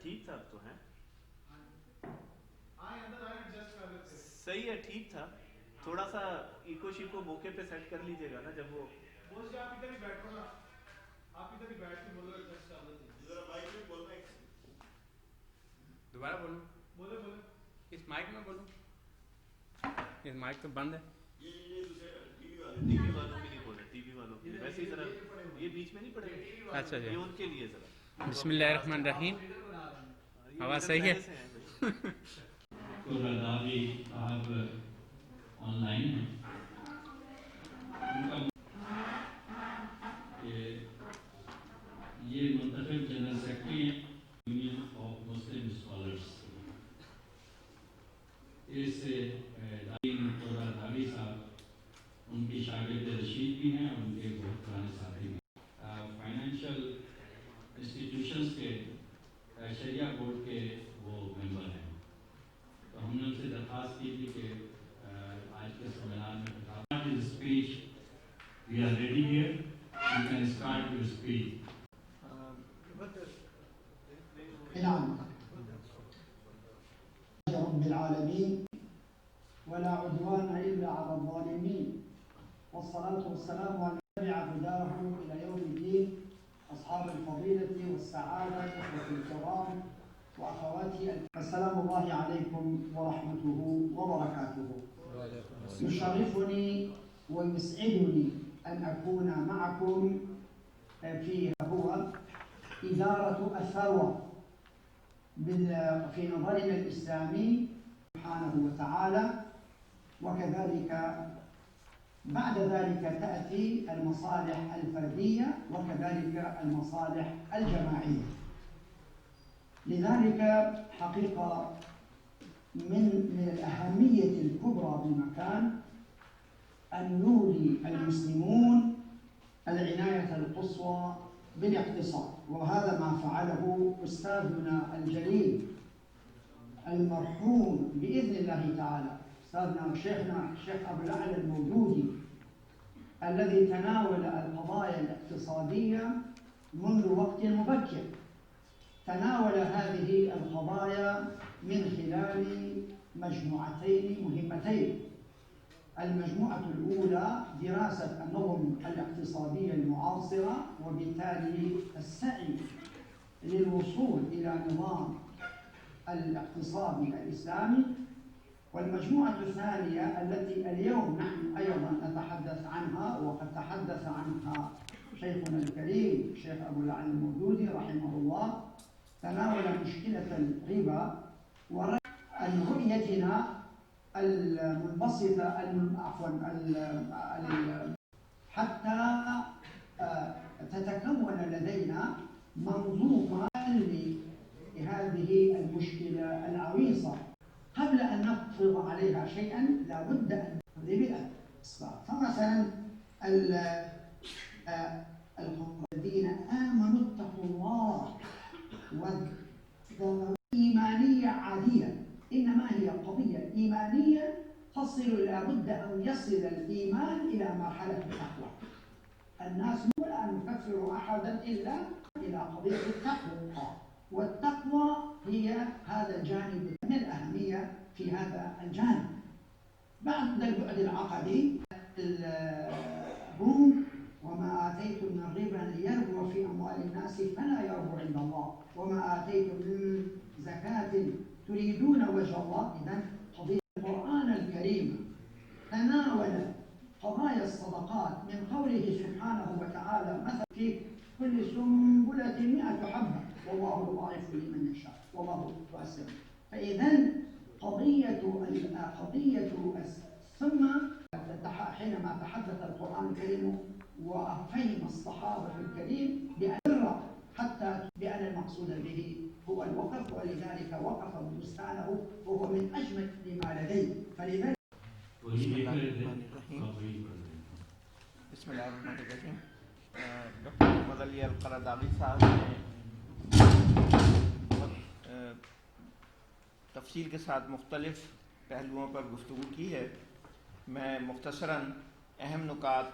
ٹھیک تھا اب تو ہیں صحیح ہے ٹھیک تھا تھوڑا سا ایکو شیکو موقع پہ سیٹ کر لیجیے گا نا جب وہ آپ ادھر ہی بیٹھو نا آپ ادھر ہی بیٹھ کے بولو ذرا مائک میں بولنا دوبارہ بولو بولے اس مائک میں بولو اس مائک تو بند ہے یہ ٹی وی والوں کے لیے بول رہے ٹی وی والوں کے لیے ویسے ہی ذرا یہ بیچ میں نہیں پڑے اچھا جی یہ ان کے لیے ذرا بسم اللہ الرحمن الرحیم آواز صحیح ہے قرآنی آپ آن لائن ہیں یہ منتخب جنرل سیکرٹری ہیں یونین آف مسلم اسکالرس اس قرآنی صاحب ان کی شاگرد رشید بھی ہیں اور ان کے بہت پرانے ساتھی ہیں فائنینشیل انسٹیٹیوشنس کے شریعہ بورڈ کے وہ ممبر ہیں تو ہم نے ان سے درخواست کی تھی کہ آج کے سیمینار میں speech we are ready here you can start your speech رب العالمين ولا عدوان إلا على الظالمين والصلاة والسلام على من تبع هداه إلى يوم الدين أصحاب الفضيلة والسعادة إخوة الكرام وأخواتي السلام الله عليكم ورحمته وبركاته. يشرفني ويسعدني أن أكون معكم في هو إدارة الثروة في نظرنا الإسلامي سبحانه وتعالى وكذلك بعد ذلك تأتي المصالح الفردية وكذلك المصالح الجماعية. لذلك حقيقة من الأهمية الكبرى بمكان أن يولي المسلمون العناية القصوى بالاقتصاد وهذا ما فعله أستاذنا الجليل المرحوم بإذن الله تعالى أستاذنا وشيخنا الشيخ أبو الأعلى المودودي الذي تناول القضايا الاقتصادية منذ وقت مبكر تناول هذه القضايا من خلال مجموعتين مهمتين. المجموعة الأولى دراسة النظم الاقتصادية المعاصرة وبالتالي السعي للوصول إلى نظام الاقتصادي الإسلامي والمجموعة الثانية التي اليوم نحن أيضا نتحدث عنها وقد تحدث عنها شيخنا الكريم الشيخ أبو الأعلى المودودي رحمه الله تناول مشكلة الربا عن رؤيتنا المنبسطة حتى تتكون لدينا منظومة لهذه المشكلة العويصة. قبل أن نفرض عليها شيئا لابد أن نقضي بالأسباب. فمثلا الذين آمنوا اتقوا الله والذروا إيمانية عادية إنما هي قضية إيمانية تصل لابد أن يصل الإيمان إلى مرحلة التقوى. الناس ولا نكفر أحدا إلا إلى قضية التقوى والتقوى هي هذا الجانب من الأهمية في هذا الجانب. بعد البعد العقدي البنوك وما آتيتم من ربا ليربو في أموال الناس فلا يربو عند الله وما آتيتم من زكاة تريدون وجه الله. إذن قضية القرآن الكريم تناول قضايا الصدقات من قوله سبحانه وتعالى مثلا في كل سنبلة 100 حبة والله يضاعف لمن يشاء والله واسع. فإذن قضية ثم حينما تحدث القرآن الكريم وفهم الصحابة الكريم حتى بأن المقصود به هو الوقف ولذلك وقف بستانه وهو من أجمل ما لديه. فلذلك بسم اللہ الرحمن الرحیم. ڈاکٹر محمد علی القرداوی صاحب نے بہت تفصیل کے ساتھ مختلف پہلوؤں پر گفتگو کی ہے. میں مختصراً اہم نکات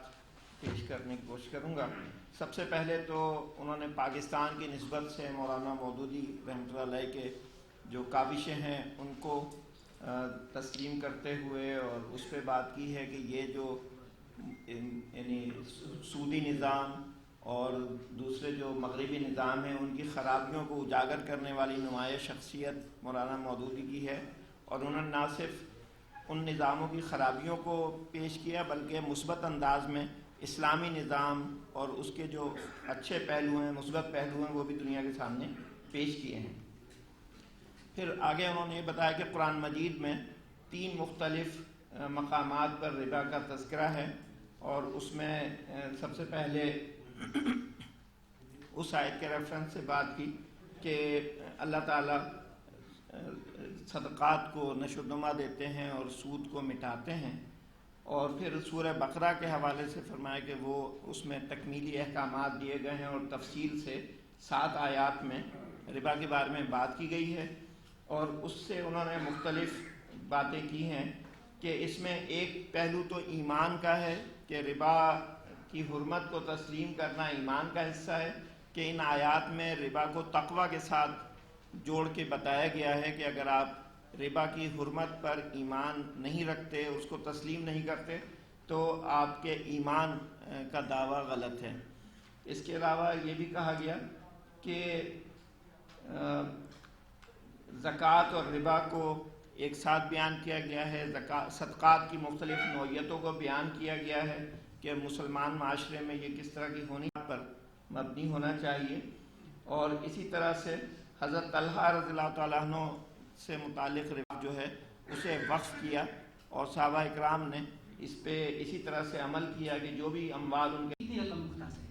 پیش کرنے کی کوشش کروں گا. سب سے پہلے تو انہوں نے پاکستان کی نسبت سے مولانا مودودی رحمۃ اللہ علیہ کے جو کاوشیں ہیں ان کو تسلیم کرتے ہوئے اور اس پہ بات کی ہے کہ یہ جو یعنی سودی نظام اور دوسرے جو مغربی نظام ہیں ان کی خرابیوں کو اجاگر کرنے والی نمایاں شخصیت مولانا مودودی کی ہے. اور انہوں نے نہ صرف ان نظاموں کی خرابیوں کو پیش کیا بلکہ مثبت انداز میں اسلامی نظام اور اس کے جو اچھے پہلو ہیں، مثبت پہلو ہیں، وہ بھی دنیا کے سامنے پیش کیے ہیں. پھر آگے انہوں نے یہ بتایا کہ قرآن مجید میں 3 مختلف مقامات پر ربا کا تذکرہ ہے، اور اس میں سب سے پہلے اس آیت کے ریفرنس سے بات کی کہ اللہ تعالیٰ صدقات کو نشو و نما دیتے ہیں اور سود کو مٹاتے ہیں. اور پھر سورہ بقرہ کے حوالے سے فرمایا کہ وہ اس میں تکمیلی احکامات دیے گئے ہیں اور تفصیل سے 7 آیات میں ربا کے بارے میں بات کی گئی ہے. اور اس سے انہوں نے مختلف باتیں کی ہیں کہ اس میں ایک پہلو تو ایمان کا ہے کہ ربا کی حرمت کو تسلیم کرنا ایمان کا حصہ ہے، کہ ان آیات میں ربا کو تقوی کے ساتھ جوڑ کے بتایا گیا ہے کہ اگر آپ ربا کی حرمت پر ایمان نہیں رکھتے، اس کو تسلیم نہیں کرتے، تو آپ کے ایمان کا دعویٰ غلط ہے. اس کے علاوہ یہ بھی کہا گیا کہ زکوٰۃ اور ربا کو ایک ساتھ بیان کیا گیا ہے، صدقات کی مختلف نوعیتوں کو بیان کیا گیا ہے کہ مسلمان معاشرے میں یہ کس طرح کی ہونی پر مبنی ہونا چاہیے. اور اسی طرح سے حضرت طلحہ رضی اللہ تعالیٰ عنہ سے متعلق ربا جو ہے اسے وقف کیا، اور صحابہ اکرام نے اس پہ اسی طرح سے عمل کیا کہ جو بھی اموال ان کے رقم مختص ہے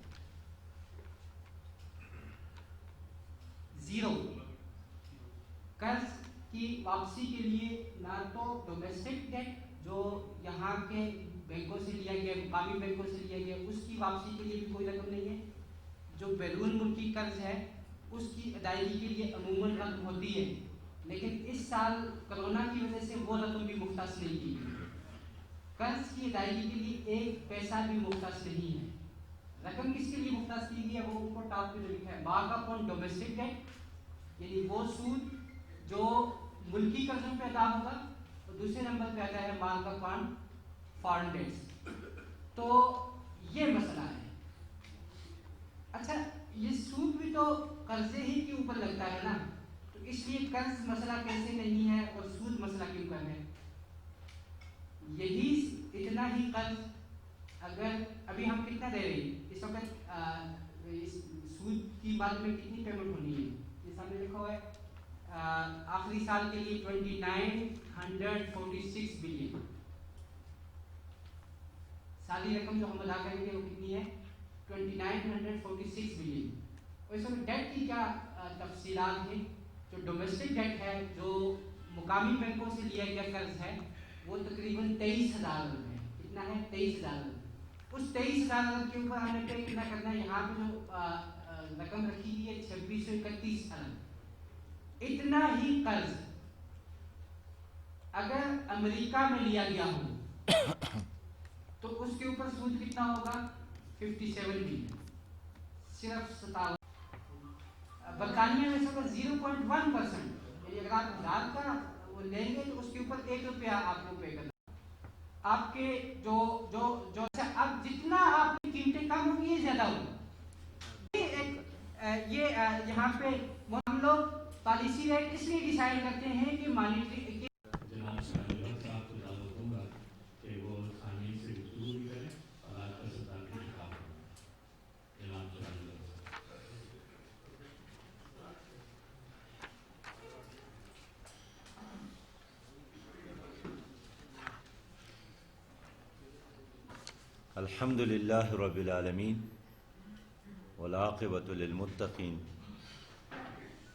0. قرض کی واپسی کے لیے نہ تو ڈومیسٹک ڈیٹ جو یہاں کے بینکوں سے لیا گیا، مقامی بینکوں سے لیا گیا، اس کی واپسی کے لیے بھی کوئی رقم نہیں ہے. جو بیرون ملکی قرض ہے اس کی ادائیگی کے لیے عموماً رقم ہوتی ہے، لیکن اس سال کرونا کی وجہ سے وہ رقم بھی مختص نہیں کی گئی. قرض کی ادائیگی کے لیے 1 پیسہ بھی مختص نہیں ہے. رقم کس کے لیے مختص کی گئی ہے وہ اوپر ٹاپ پہ جو لکھا ہے مارک اپون ڈومیسٹک ڈیٹ، یعنی وہ سود جو ملکی قرضوں پہ ادا ہوگا، اور دوسرے نمبر پہ آتا ہے مارک اپون فارن ڈیٹس. تو یہ مسئلہ ہے. اچھا، یہ سود بھی تو قرضے ہی کے اوپر لگتا ہے نا، تو اس لیے قرض مسئلہ کیسے نہیں ہے اور سود مسئلہ کیوں کر ہے؟ یہی اتنا ہی قرض اگر ابھی ہم کتنا دے رہے ہیں اس وقت، اس سود کی بات میں کتنی پیمنٹ ہونی ہے؟ یہ سامنے لکھا ہوا ہے آخری سال کے لیے 2946 بلین. سالی رقم جو ہم ادا کریں گے وہ کتنی ہے؟ 2946 بلین. اور اس میں ڈیٹ کی کیا تفصیلات ہیں؟ جو ڈومیسٹک ڈیٹ ہے، جو مقامی بینکوں سے لیا گیا قرض ہے، وہ تقریباً 23,000 ارب ہے. کتنا ہے؟ 23,000 ارب. اس 23,000 ارب کے اوپر ہمیں پے کتنا کرنا ہے؟ یہاں پہ جو رقم رکھی گئی ہے 2631 ارب. اتنا ہی قرض اگر امریکہ میں لیا گیا ہو تو اس کے اوپر سود کتنا ہوگا؟ 57 بلین. صرف 57. برطانیہ میں صرف 0.1%، یعنی اگر آپ 1000 کا وہ لیں گے تو اس کے اوپر 1 روپیہ آپ کو پے کرنا. آپ کے جو اب جتنا آپ کی قیمتیں کم ہوں گی یہ زیادہ ہوگی. یہ یہاں پہ ہم لوگ پالیسی ریٹ اس لیے ڈیسائیڈ کرتے ہیں کہ مانیٹری جناب صاحب کو دعوت دوں گا کہ وہ خانین سے گفتگو بھی کریں اور آج کا سطح کی کتاب پڑھیں. جناب الحمد للہ رب العالمین والعاقبۃ للمتقین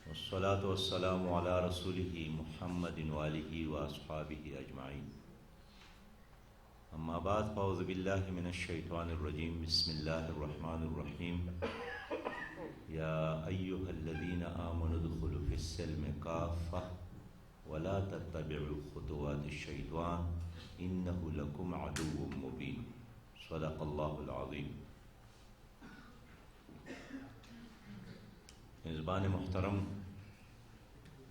والصلاة والسلام علی رسولہ محمد وآلہ واصحابہ اجمعین. اما بعد فاعوذ باللہ من الشیطان الرجیم. بسم اللہ الرحمن الرحیم. یا ایہا الذین آمنوا ادخلوا فی السلم کافۃ ولا تتبعوا خطوات الشیطان انہ لکم عدو مبین. صدق اللہ العظیم۔ میزبان محترم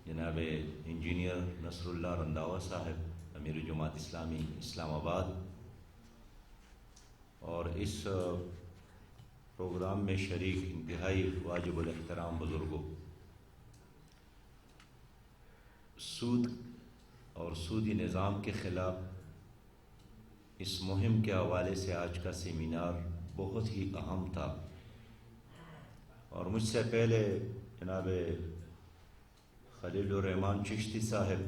جناب انجینئر نصر اللہ رنداوا صاحب، امیر جماعت اسلامی اسلام آباد، اور اس پروگرام میں شریک انتہائی واجب الاحترام بزرگوں، سود اور سودی نظام کے خلاف اس مہم کے حوالے سے آج کا سیمینار بہت ہی اہم تھا، اور مجھ سے پہلے جناب خلیل الرحمان چشتی صاحب،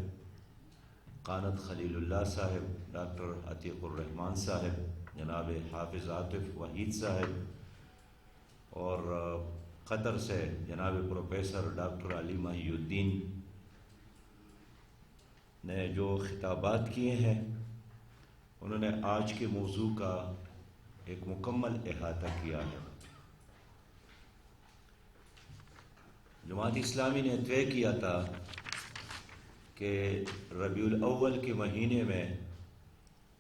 قانت خلیل اللہ صاحب، ڈاکٹر عتیق الرحمان صاحب، جناب حافظ عاطف وحید صاحب، اور قطر سے جناب پروفیسر ڈاکٹر علی محی الدین نے جو خطابات کیے ہیں، انہوں نے آج کے موضوع کا ایک مکمل احاطہ کیا ہے۔ جماعت اسلامی نے طے کیا تھا کہ ربیع الاول کے مہینے میں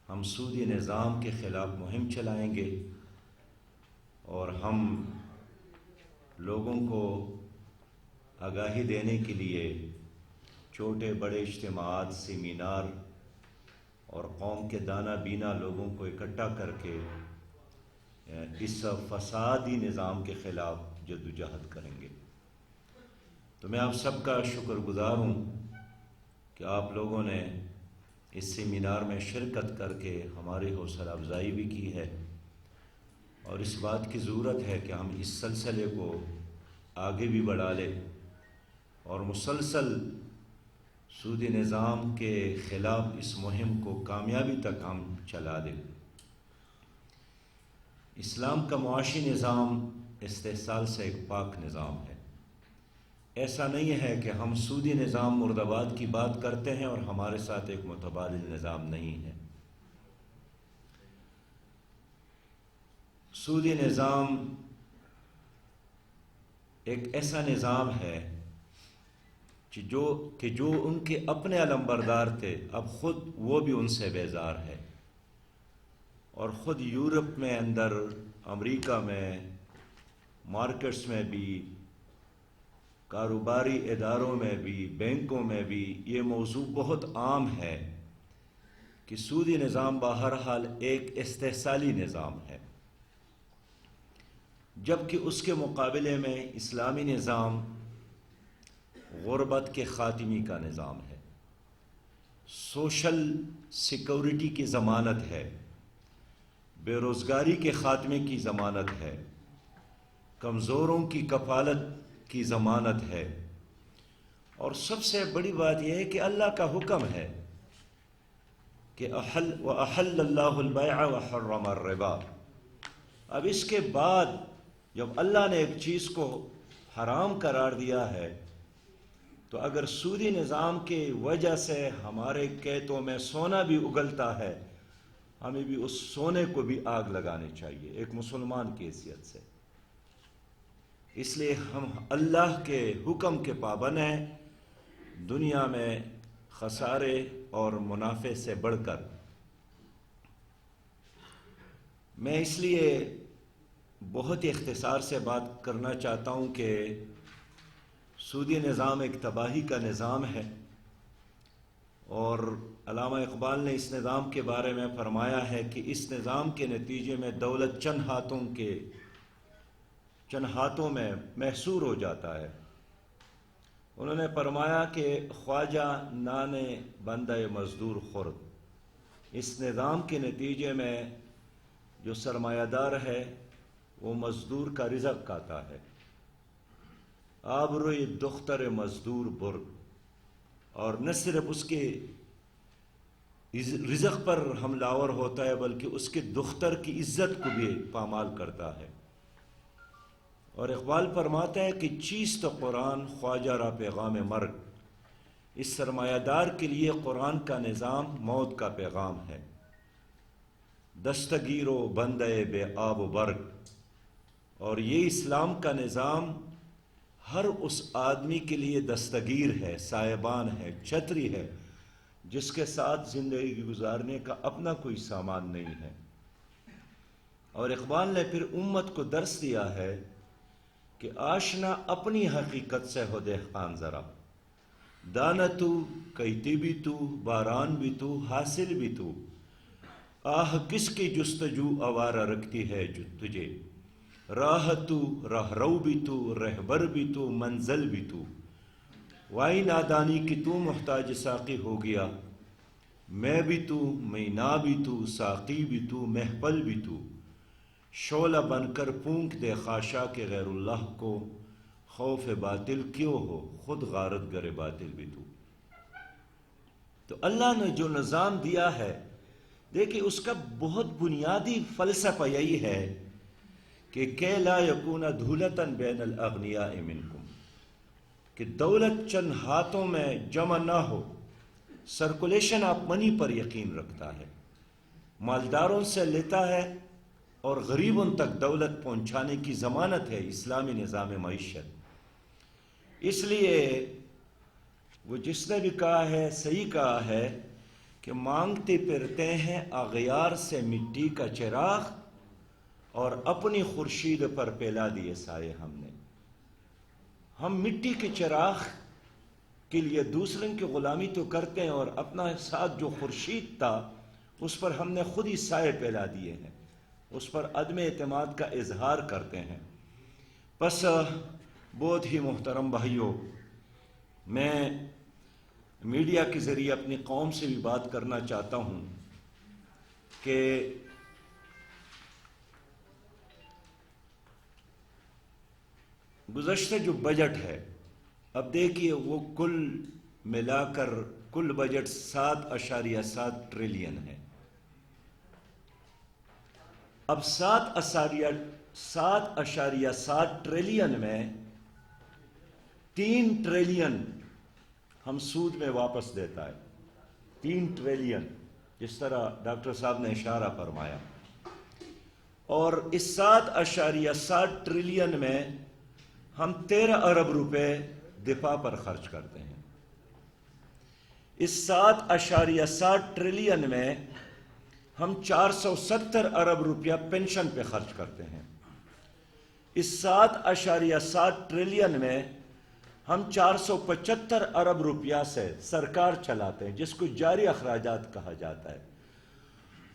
ہم سودی نظام کے خلاف مہم چلائیں گے، اور ہم لوگوں کو آگاہی دینے کے لیے چھوٹے بڑے اجتماعات، سیمینار اور قوم کے دانہ بینا لوگوں کو اکٹھا کر کے اس فسادی نظام کے خلاف جدوجہد کریں گے۔ تو میں آپ سب کا شکر گزار ہوں کہ آپ لوگوں نے اس سیمینار میں شرکت کر کے ہماری حوصلہ افزائی بھی کی ہے، اور اس بات کی ضرورت ہے کہ ہم اس سلسلے کو آگے بھی بڑھا لیں اور مسلسل سودی نظام کے خلاف اس مہم کو کامیابی تک ہم چلا دیں۔ اسلام کا معاشی نظام استحصال سے ایک پاک نظام ہے۔ ایسا نہیں ہے کہ ہم سودی نظام مرد آباد کی بات کرتے ہیں اور ہمارے ساتھ ایک متبادل نظام نہیں ہے۔ سودی نظام ایک ایسا نظام ہے کہ جو ان کے اپنے علمبردار تھے، اب خود وہ بھی ان سے بیزار ہے، اور خود یورپ میں اندر، امریکہ میں، مارکیٹس میں بھی، کاروباری اداروں میں بھی، بینکوں میں بھی یہ موضوع بہت عام ہے کہ سودی نظام بہرحال ایک استحصالی نظام ہے، جبکہ اس کے مقابلے میں اسلامی نظام غربت کے خاتمی کا نظام ہے، سوشل سیکورٹی کی ضمانت ہے، بے روزگاری کے خاتمے کی ضمانت ہے، کمزوروں کی کفالت کی ضمانت ہے، اور سب سے بڑی بات یہ ہے کہ اللہ کا حکم ہے کہ وَأَحَلَّ اللَّهُ الْبَيْعَ وَحَرَّمَ الرِّبَا۔ اب اس کے بعد جب اللہ نے ایک چیز کو حرام قرار دیا ہے، تو اگر سودی نظام کی وجہ سے ہمارے کھیتوں میں سونا بھی اگلتا ہے، ہمیں بھی اس سونے کو بھی آگ لگانی چاہیے ایک مسلمان کی حیثیت سے۔ اس لیے ہم اللہ کے حکم کے پابند ہیں، دنیا میں خسارے اور منافع سے بڑھ کر۔ میں اس لیے بہت ہی اختصار سے بات کرنا چاہتا ہوں کہ سودی نظام ایک تباہی کا نظام ہے، اور علامہ اقبال نے اس نظام کے بارے میں فرمایا ہے کہ اس نظام کے نتیجے میں دولت چند ہاتھوں میں محصور ہو جاتا ہے۔ انہوں نے فرمایا کہ خواجہ نان بندہ مزدور خورد، اس نظام کے نتیجے میں جو سرمایہ دار ہے وہ مزدور کا رزق کھاتا ہے، آبروی دختر مزدور برد، اور نہ صرف اس کے رزق پر حملہ آور ہوتا ہے بلکہ اس کے دختر کی عزت کو بھی پامال کرتا ہے۔ اور اقبال فرماتا ہے کہ چیست قرآن خواجہ را پیغام مرگ، اس سرمایہ دار کے لیے قرآن کا نظام موت کا پیغام ہے۔ دستگیر و بندے بے آب و برگ، اور یہ اسلام کا نظام ہر اس آدمی کے لیے دستگیر ہے، سائبان ہے، چھتری ہے، جس کے ساتھ زندگی گزارنے کا اپنا کوئی سامان نہیں ہے۔ اور اقبال نے پھر امت کو درس دیا ہے کہ آشنا اپنی حقیقت سے ہو دہقان ذرا، دانا تو کیتی بھی تو، باران بھی تو، حاصل بھی تو، آہ کس کی جستجو آوارہ رکھتی ہے تجھے، راہ تو راہ رو بھی تو، رہبر بھی تو، منزل بھی تو، وائی نادانی کی تو محتاج ساقی ہو گیا، میں بھی تو، مینا بھی تو، ساقی بھی تو، محفل بھی تو، شعلہ بن کر پھونک دے خاشاک کے غیر اللہ کو، خوف باطل کیوں ہو خود غارت گر باطل بھی تو۔ تو اللہ نے جو نظام دیا ہے، دیکھیں اس کا بہت بنیادی فلسفہ یہی ہے کہ کہ لا یکون دھولتاً بین الاغنیاء منکم، کہ دولت چند ہاتھوں میں جمع نہ ہو، سرکولیشن آف منی پر یقین رکھتا ہے، مالداروں سے لیتا ہے اور غریبوں تک دولت پہنچانے کی ضمانت ہے اسلامی نظام معیشت۔ اس لیے وہ جس نے بھی کہا ہے صحیح کہا ہے کہ مانگتے پھرتے ہیں اغیار سے مٹی کا چراغ، اور اپنی خورشید پر پھیلا دیے سائے ہم نے۔ ہم مٹی کے چراغ کے لیے دوسروں کی غلامی تو کرتے ہیں، اور اپنا ساتھ جو خورشید تھا اس پر ہم نے خود ہی سائے پھیلا دیے ہیں، اس پر عدم اعتماد کا اظہار کرتے ہیں۔ بس بہت ہی محترم بھائیوں، میں میڈیا کے ذریعے اپنی قوم سے بھی بات کرنا چاہتا ہوں کہ گزشتہ جو بجٹ ہے، اب دیکھیے وہ کل ملا کر کل بجٹ 7.7 ٹریلین ہے۔ اب 7.7 ٹریلین میں 3 ٹریلین ہم سود میں واپس دیتا ہے، 3 ٹریلین، جس طرح ڈاکٹر صاحب نے اشارہ فرمایا، اور اس 7.7 ٹریلین میں ہم 13 ارب روپے دفاع پر خرچ کرتے ہیں۔ اس 7.7 ٹریلین میں ہم 470 ارب روپیہ پینشن پہ خرچ کرتے ہیں۔ اس 7.7 ٹریلین میں ہم 475 ارب روپیہ سے سرکار چلاتے ہیں، جس کو جاری اخراجات کہا جاتا ہے،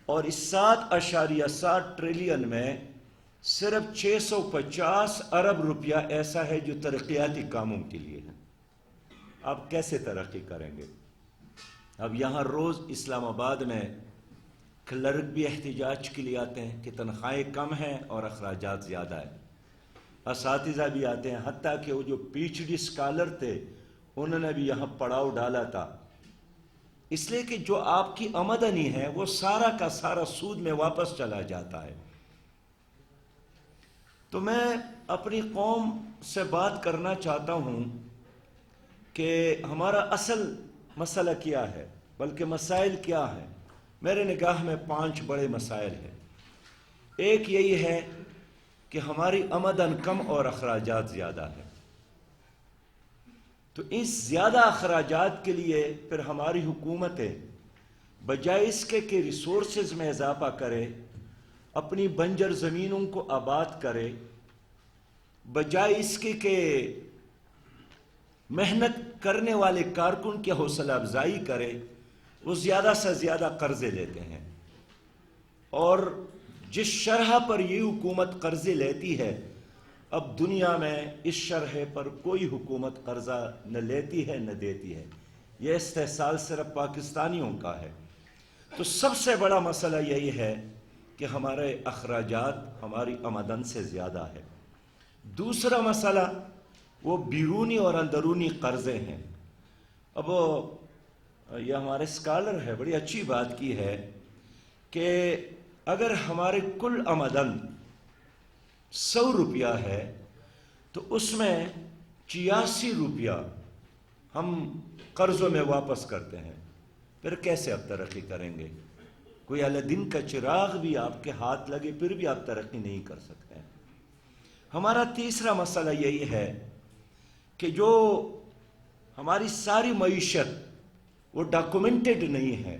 اور اس 7.7 ٹریلین میں صرف 650 ارب روپیہ ایسا ہے جو ترقیاتی کاموں کے لیے ہے۔ آپ کیسے ترقی کریں گے؟ اب یہاں روز اسلام آباد میں کلرک بھی احتجاج کے لیے آتے ہیں کہ تنخواہیں کم ہیں اور اخراجات زیادہ ہیں، اساتذہ بھی آتے ہیں، حتیٰ کہ وہ جو پی ایچ ڈی اسکالر تھے انہوں نے بھی یہاں پڑاؤ ڈالا تھا، اس لیے کہ جو آپ کی آمدنی ہے وہ سارا کا سارا سود میں واپس چلا جاتا ہے۔ تو میں اپنی قوم سے بات کرنا چاہتا ہوں کہ ہمارا اصل مسئلہ کیا ہے، بلکہ مسائل کیا ہیں۔ میرے نگاہ میں 5 بڑے مسائل ہیں۔ ایک یہی ہے کہ ہماری آمدن کم اور اخراجات زیادہ ہے، تو اس زیادہ اخراجات کے لیے پھر ہماری حکومتیں بجائے اس کے کہ ریسورسز میں اضافہ کرے، اپنی بنجر زمینوں کو آباد کرے، بجائے اس کے کہ محنت کرنے والے کارکن کی حوصلہ افزائی کرے، وہ زیادہ سے زیادہ قرضے لیتے ہیں، اور جس شرح پر یہ حکومت قرضے لیتی ہے، اب دنیا میں اس شرح پر کوئی حکومت قرضہ نہ لیتی ہے نہ دیتی ہے، یہ استحصال صرف پاکستانیوں کا ہے۔ تو سب سے بڑا مسئلہ یہی ہے کہ ہمارے اخراجات ہماری آمدن سے زیادہ ہے۔ دوسرا مسئلہ وہ بیرونی اور اندرونی قرضے ہیں۔ اب یہ ہمارے اسکالر ہے بڑی اچھی بات کی ہے کہ اگر ہمارے کل آمدن 100 روپیہ ہے تو اس میں 86 روپیہ ہم قرضوں میں واپس کرتے ہیں، پھر کیسے آپ ترقی کریں گے؟ کوئی اعلی دن کا چراغ بھی آپ کے ہاتھ لگے پھر بھی آپ ترقی نہیں کر سکتے ہیں۔ ہمارا تیسرا مسئلہ یہی ہے کہ جو ہماری ساری معیشت وہ ڈاکومنٹڈ نہیں ہے،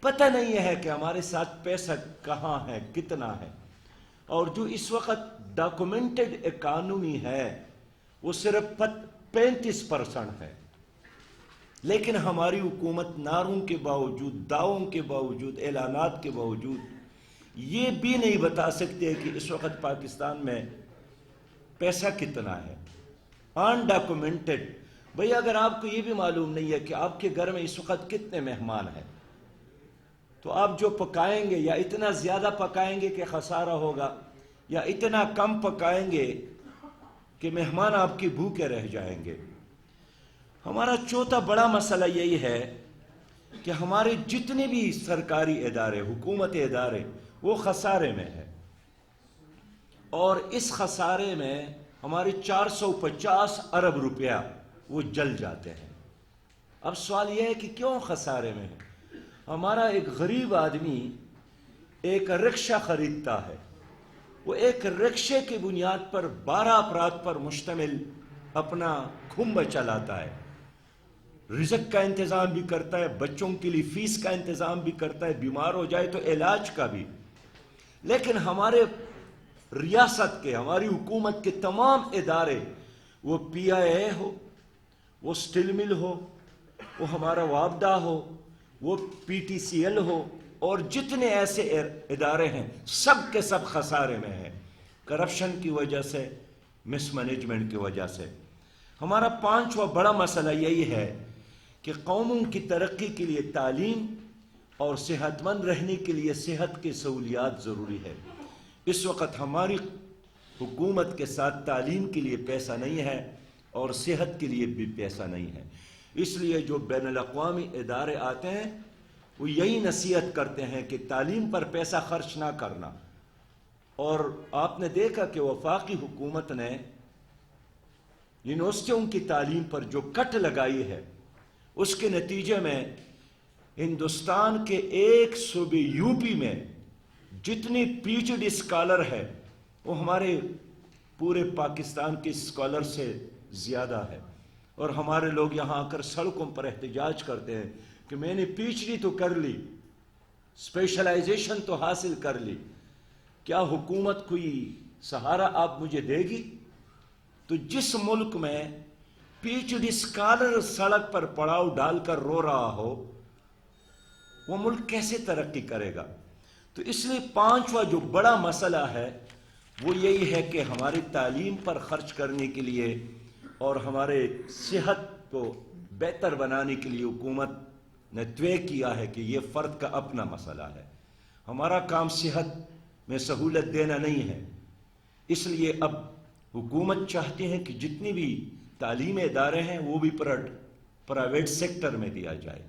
پتہ نہیں ہے کہ ہمارے ساتھ پیسہ کہاں ہے، کتنا ہے. اور جو اس وقت ڈاکومنٹڈ اکانومی ہے وہ صرف 35% ہے. لیکن ہماری حکومت نعروں کے باوجود، دعووں کے باوجود، اعلانات کے باوجود یہ بھی نہیں بتا سکتے کہ اس وقت پاکستان میں پیسہ کتنا ہے. ان ڈاکومنٹڈ. بھئی اگر آپ کو یہ بھی معلوم نہیں ہے کہ آپ کے گھر میں اس وقت کتنے مہمان ہیں تو آپ جو پکائیں گے یا اتنا زیادہ پکائیں گے کہ خسارہ ہوگا، یا اتنا کم پکائیں گے کہ مہمان آپ کی بھوکے رہ جائیں گے. ہمارا چوتھا بڑا مسئلہ یہی ہے کہ ہمارے جتنے بھی سرکاری ادارے، حکومتی ادارے، وہ خسارے میں ہے. اور اس خسارے میں ہمارے 450 ارب روپیہ وہ جل جاتے ہیں. اب سوال یہ ہے کہ کیوں خسارے میں ہے؟ ہمارا ایک غریب آدمی ایک رکشہ خریدتا ہے، وہ ایک رکشے کی بنیاد پر 12 افراد پر مشتمل اپنا کھمب چلاتا ہے. رزق کا انتظام بھی کرتا ہے، بچوں کے لیے فیس کا انتظام بھی کرتا ہے، بیمار ہو جائے تو علاج کا بھی. لیکن ہمارے ریاست کے، ہماری حکومت کے تمام ادارے، وہ پی آئی اے ہو، وہ سٹیل مل ہو، وہ ہمارا وابڈا ہو، وہ پی ٹی سی ایل ہو، اور جتنے ایسے ادارے ہیں سب کے سب خسارے میں ہیں، کرپشن کی وجہ سے، مس مینجمنٹ کی وجہ سے. ہمارا 5واں بڑا مسئلہ یہی ہے کہ قوموں کی ترقی کے لیے تعلیم اور صحت مند رہنے کے لیے صحت کی سہولیات ضروری ہے. اس وقت ہماری حکومت کے ساتھ تعلیم کے لیے پیسہ نہیں ہے اور صحت کے لیے بھی پیسہ نہیں ہے. اس لیے جو بین الاقوامی ادارے آتے ہیں وہ یہی نصیحت کرتے ہیں کہ تعلیم پر پیسہ خرچ نہ کرنا. اور آپ نے دیکھا کہ وفاقی حکومت نے یونیورسٹیوں کی تعلیم پر جو کٹ لگائی ہے، اس کے نتیجے میں ہندوستان کے ایک صوبے یو پی میں جتنی پی ایچ ڈی اسکالر ہے وہ ہمارے پورے پاکستان کے اسکالر سے زیادہ ہے. اور ہمارے لوگ یہاں آ کر سڑکوں پر احتجاج کرتے ہیں کہ میں نے پی ایچ ڈی تو کر لی، اسپیشلائزیشن تو حاصل کر لی، کیا حکومت کوئی سہارا آپ مجھے دے گی؟ تو جس ملک میں پی ایچ ڈی اسکالر سڑک پر پڑاؤ ڈال کر رو رہا ہو وہ ملک کیسے ترقی کرے گا؟ تو اس لیے 5واں جو بڑا مسئلہ ہے وہ یہی ہے کہ ہماری تعلیم پر خرچ کرنے کے لیے اور ہمارے صحت کو بہتر بنانے کے لیے حکومت نے طے کیا ہے کہ یہ فرد کا اپنا مسئلہ ہے. ہمارا کام صحت میں سہولت دینا نہیں ہے. اس لیے اب حکومت چاہتی ہے کہ جتنی بھی تعلیمی ادارے ہیں وہ بھی پرائیویٹ سیکٹر میں دیا جائے.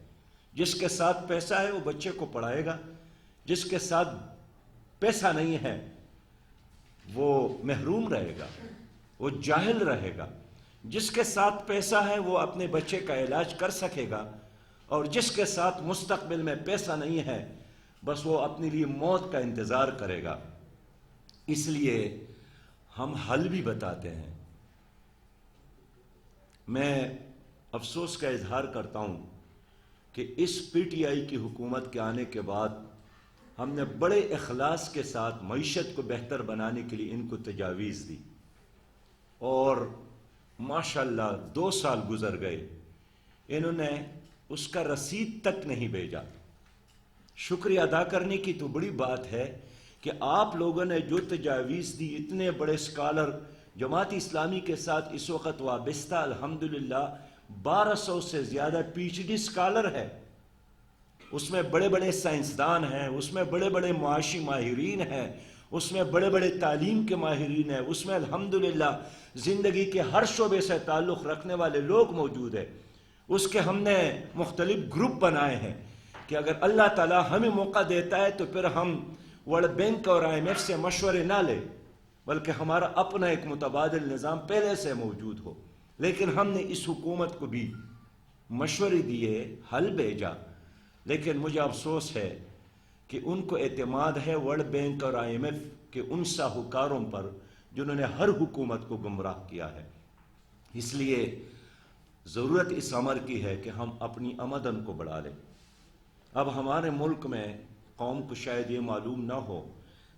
جس کے ساتھ پیسہ ہے وہ بچے کو پڑھائے گا، جس کے ساتھ پیسہ نہیں ہے وہ محروم رہے گا، وہ جاہل رہے گا. جس کے ساتھ پیسہ ہے وہ اپنے بچے کا علاج کر سکے گا، اور جس کے ساتھ مستقبل میں پیسہ نہیں ہے بس وہ اپنے لیے موت کا انتظار کرے گا. اس لیے ہم حل بھی بتاتے ہیں. میں افسوس کا اظہار کرتا ہوں کہ اس پی ٹی آئی کی حکومت کے آنے کے بعد ہم نے بڑے اخلاص کے ساتھ معیشت کو بہتر بنانے کے لیے ان کو تجاویز دی، اور ماشاءاللہ 2 سال گزر گئے، انہوں نے اس کا رسید تک نہیں بھیجا. شکریہ ادا کرنے کی تو بڑی بات ہے کہ آپ لوگوں نے جو تجاویز دی، اتنے بڑے اسکالر جماعت اسلامی کے ساتھ اس وقت وابستہ الحمدللہ 1200 سے زیادہ پی ایچ ڈی اسکالر ہے. اس میں بڑے بڑے سائنسدان ہیں، اس میں بڑے بڑے معاشی ماہرین ہیں، اس میں بڑے بڑے تعلیم کے ماہرین ہیں، اس میں الحمدللہ زندگی کے ہر شعبے سے تعلق رکھنے والے لوگ موجود ہیں. اس کے ہم نے مختلف گروپ بنائے ہیں کہ اگر اللہ تعالیٰ ہمیں موقع دیتا ہے تو پھر ہم ورلڈ بینک اور آئی ایم ایف سے مشورے نہ لیں، بلکہ ہمارا اپنا ایک متبادل نظام پہلے سے موجود ہو. لیکن ہم نے اس حکومت کو بھی مشورے دیے، حل بھیجا، لیکن مجھے افسوس ہے کہ ان کو اعتماد ہے ورلڈ بینک اور آئی ایم ایف کے ان ساہوکاروں پر جنہوں نے ہر حکومت کو گمراہ کیا ہے. اس لیے ضرورت اس امر کی ہے کہ ہم اپنی آمدن کو بڑھا لیں. اب ہمارے ملک میں قوم کو شاید یہ معلوم نہ ہو،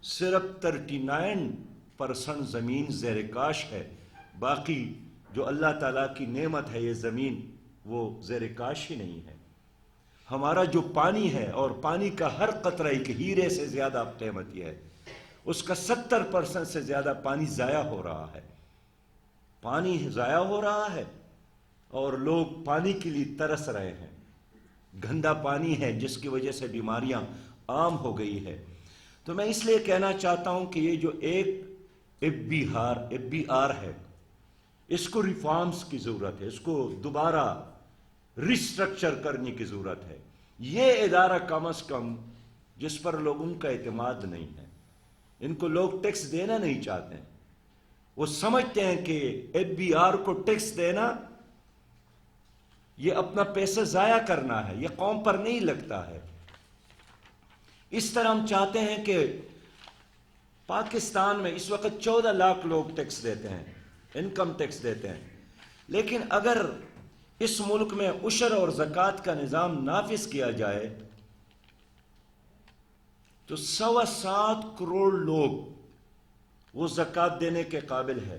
صرف 39% زمین زیر کاش ہے، باقی جو اللہ تعالیٰ کی نعمت ہے یہ زمین وہ زیر کاش ہی نہیں ہے۔ ہمارا جو پانی ہے، اور پانی کا ہر قطرہ ایک ہیرے سے زیادہ قیمتی ہے، اس کا 70% سے زیادہ پانی ضائع ہو رہا ہے۔ پانی ضائع ہو رہا ہے اور لوگ پانی کے لیے ترس رہے ہیں۔ گندا پانی ہے جس کی وجہ سے بیماریاں عام ہو گئی ہے۔ تو میں اس لیے کہنا چاہتا ہوں کہ یہ جو ایک FBR ہے، اس کو ریفارمز کی ضرورت ہے، اس کو دوبارہ ریسٹرکچر کرنے کی ضرورت ہے۔ یہ ادارہ کم از کم جس پر لوگوں کا اعتماد نہیں ہے، ان کو لوگ ٹیکس دینا نہیں چاہتے ہیں، وہ سمجھتے ہیں کہ FBR کو ٹیکس دینا یہ اپنا پیسہ ضائع کرنا ہے، یہ قوم پر نہیں لگتا ہے۔ اس طرح ہم چاہتے ہیں کہ پاکستان میں اس وقت 14 لاکھ لوگ ٹیکس دیتے ہیں، انکم ٹیکس دیتے ہیں، لیکن اگر اس ملک میں عشر اور زکوٰۃ کا نظام نافذ کیا جائے تو 7.25 کروڑ لوگ وہ زکوٰۃ دینے کے قابل ہے۔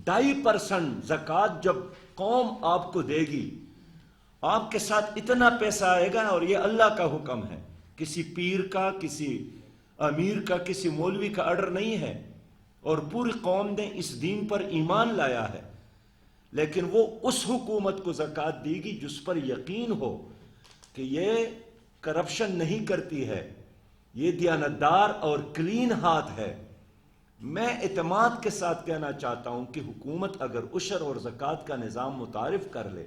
2.5% زکوٰۃ جب قوم آپ کو دے گی، آپ کے ساتھ اتنا پیسہ آئے گا، اور یہ اللہ کا حکم ہے، کسی پیر کا، کسی امیر کا، کسی مولوی کا آرڈر نہیں ہے، اور پوری قوم نے اس دین پر ایمان لایا ہے، لیکن وہ اس حکومت کو زکوٰۃ دے گی جس پر یقین ہو کہ یہ کرپشن نہیں کرتی ہے، یہ دیانتدار اور کلین ہاتھ ہے۔ میں اعتماد کے ساتھ کہنا چاہتا ہوں کہ حکومت اگر عشر اور زکوٰۃ کا نظام متعارف کر لے،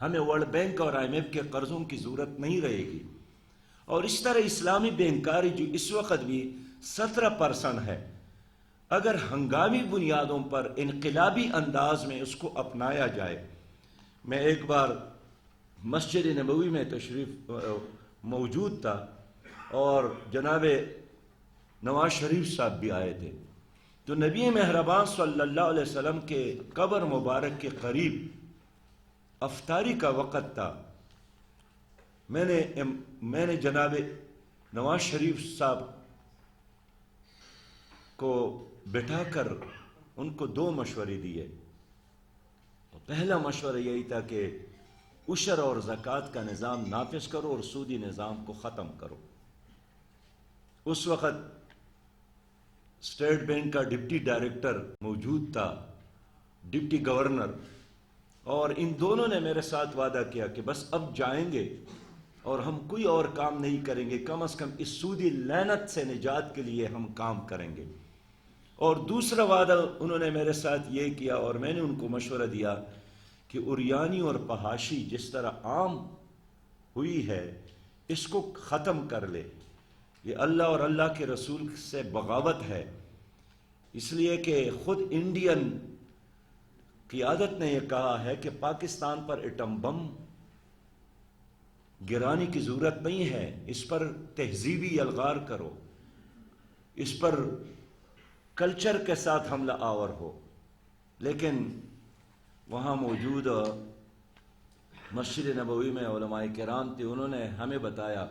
ہمیں ورلڈ بینک اور IMF کے قرضوں کی ضرورت نہیں رہے گی۔ اور اس طرح اسلامی بینکاری جو اس وقت بھی 17% ہے، اگر ہنگامی بنیادوں پر انقلابی انداز میں اس کو اپنایا جائے۔ میں ایک بار مسجد نبوی میں تشریف موجود تھا، اور جناب نواز شریف صاحب بھی آئے تھے، تو نبی مہربان صلی اللہ علیہ وسلم کے قبر مبارک کے قریب افطاری کا وقت تھا۔ میں نے جناب نواز شریف صاحب کو بٹھا کر ان کو 2 مشورے دیے۔ پہلا مشورہ یہی تھا کہ عشر اور زکوٰۃ کا نظام نافذ کرو اور سودی نظام کو ختم کرو۔ اس وقت اسٹیٹ بینک کا ڈپٹی ڈائریکٹر موجود تھا، ڈپٹی گورنر، اور ان دونوں نے میرے ساتھ وعدہ کیا کہ بس اب جائیں گے اور ہم کوئی اور کام نہیں کریں گے، کم از کم اس سودی لعنت سے نجات کے لیے ہم کام کریں گے۔ اور دوسرا وعدہ انہوں نے میرے ساتھ یہ کیا، اور میں نے ان کو مشورہ دیا کہ اریانی اور فحاشی جس طرح عام ہوئی ہے اس کو ختم کر لے۔ یہ اللہ اور اللہ کے رسول سے بغاوت ہے، اس لیے کہ خود انڈین قیادت نے یہ کہا ہے کہ پاکستان پر ایٹم بم گرانے کی ضرورت نہیں ہے، اس پر تہذیبی یلغار کرو، اس پر کلچر کے ساتھ حملہ آور ہو۔ لیکن وہاں موجود مسجد نبوی میں علماء کرام تھے، انہوں نے ہمیں بتایا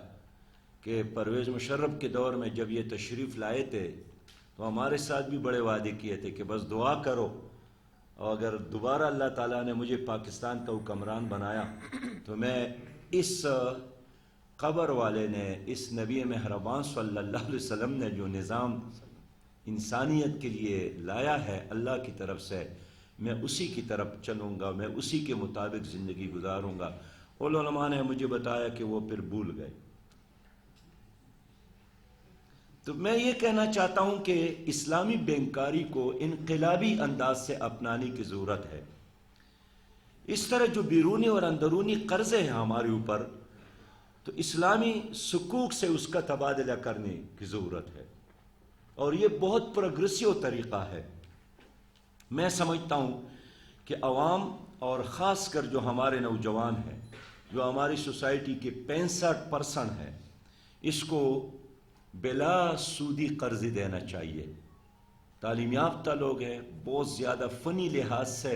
کہ پرویز مشرف کے دور میں جب یہ تشریف لائے تھے تو ہمارے ساتھ بھی بڑے وعدے کیے تھے کہ بس دعا کرو، اور اگر دوبارہ اللہ تعالیٰ نے مجھے پاکستان کا حکمران بنایا تو میں اس قبر والے نے، اس نبی مہربان صلی اللہ علیہ وسلم نے جو نظام انسانیت کے لیے لایا ہے اللہ کی طرف سے، میں اسی کی طرف چلوں گا، میں اسی کے مطابق زندگی گزاروں گا۔ علماء نے مجھے بتایا کہ وہ پھر بھول گئے۔ تو میں یہ کہنا چاہتا ہوں کہ اسلامی بینکاری کو انقلابی انداز سے اپنانے کی ضرورت ہے۔ اس طرح جو بیرونی اور اندرونی قرضے ہیں ہمارے اوپر، تو اسلامی سکوک سے اس کا تبادلہ کرنے کی ضرورت ہے، اور یہ بہت پروگریسو طریقہ ہے۔ میں سمجھتا ہوں کہ عوام اور خاص کر جو ہمارے نوجوان ہیں، جو ہماری سوسائٹی کے 65% ہیں، اس کو بلا سودی قرض دینا چاہیے۔ تعلیم یافتہ لوگ ہیں، بہت زیادہ فنی لحاظ سے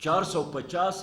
650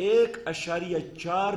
1.4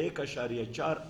1.4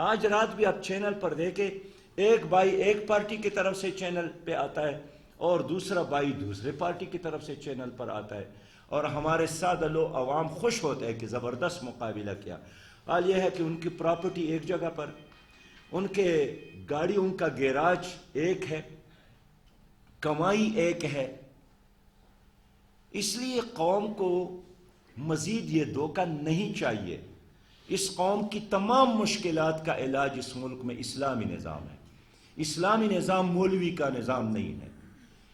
آج رات بھی آپ چینل پر دیکھیں، ایک بھائی ایک پارٹی کی طرف سے چینل پہ آتا ہے اور دوسرا بھائی دوسرے پارٹی کی طرف سے چینل پر آتا ہے، اور ہمارے سادہ لوگ عوام خوش ہوتے ہیں کہ زبردست مقابلہ کیا۔ حال یہ ہے کہ ان کی پراپرٹی ایک جگہ پر، ان کے گاڑیوں کا گیراج ایک ہے، کمائی ایک ہے۔ اس لیے قوم کو مزید یہ دھوکہ نہیں چاہیے۔ اس قوم کی تمام مشکلات کا علاج اس ملک میں اسلامی نظام ہے۔ اسلامی نظام مولوی کا نظام نہیں ہے،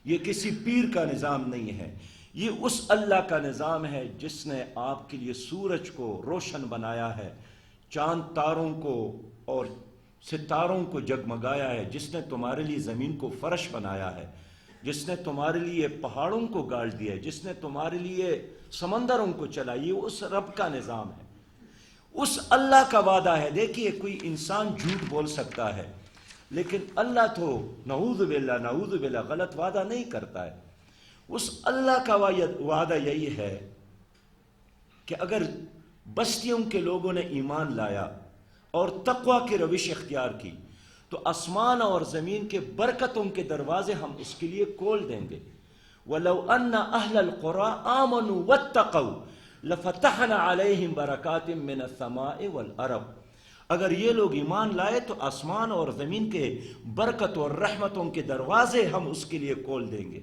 یہ کسی پیر کا نظام نہیں ہے، یہ اس اللہ کا نظام ہے جس نے آپ کے لیے سورج کو روشن بنایا ہے، چاند تاروں کو اور ستاروں کو جگمگایا ہے، جس نے تمہارے لیے زمین کو فرش بنایا ہے، جس نے تمہارے لیے پہاڑوں کو گاڑ دیا ہے، جس نے تمہارے لیے سمندروں کو چلا، یہ اس رب کا نظام ہے، اس اللہ کا وعدہ ہے۔ دیکھیے کوئی انسان جھوٹ بول سکتا ہے، لیکن اللہ تو نعوذ باللہ غلط وعدہ نہیں کرتا ہے۔ اس اللہ کا وعدہ یہی ہے کہ اگر بستیوں کے لوگوں نے ایمان لایا اور تقوی کی روش اختیار کی تو آسمان اور زمین کے برکتوں کے دروازے ہم اس کے لیے کھول دیں گے۔ وَلَوْ أَنَّ أَهْلَ الْقُرَىٰ آمَنُوا وَاتَّقَوْا لَفَتَحْنَا عَلَيْهِمْ بَرَكَاتٍ مِّنَ السَّمَاءِ وَالْأَرْضِ۔ اگر یہ لوگ ایمان لائے تو آسمان اور زمین کے برکت اور رحمتوں کے دروازے ہم اس کے لیے کھول دیں گے،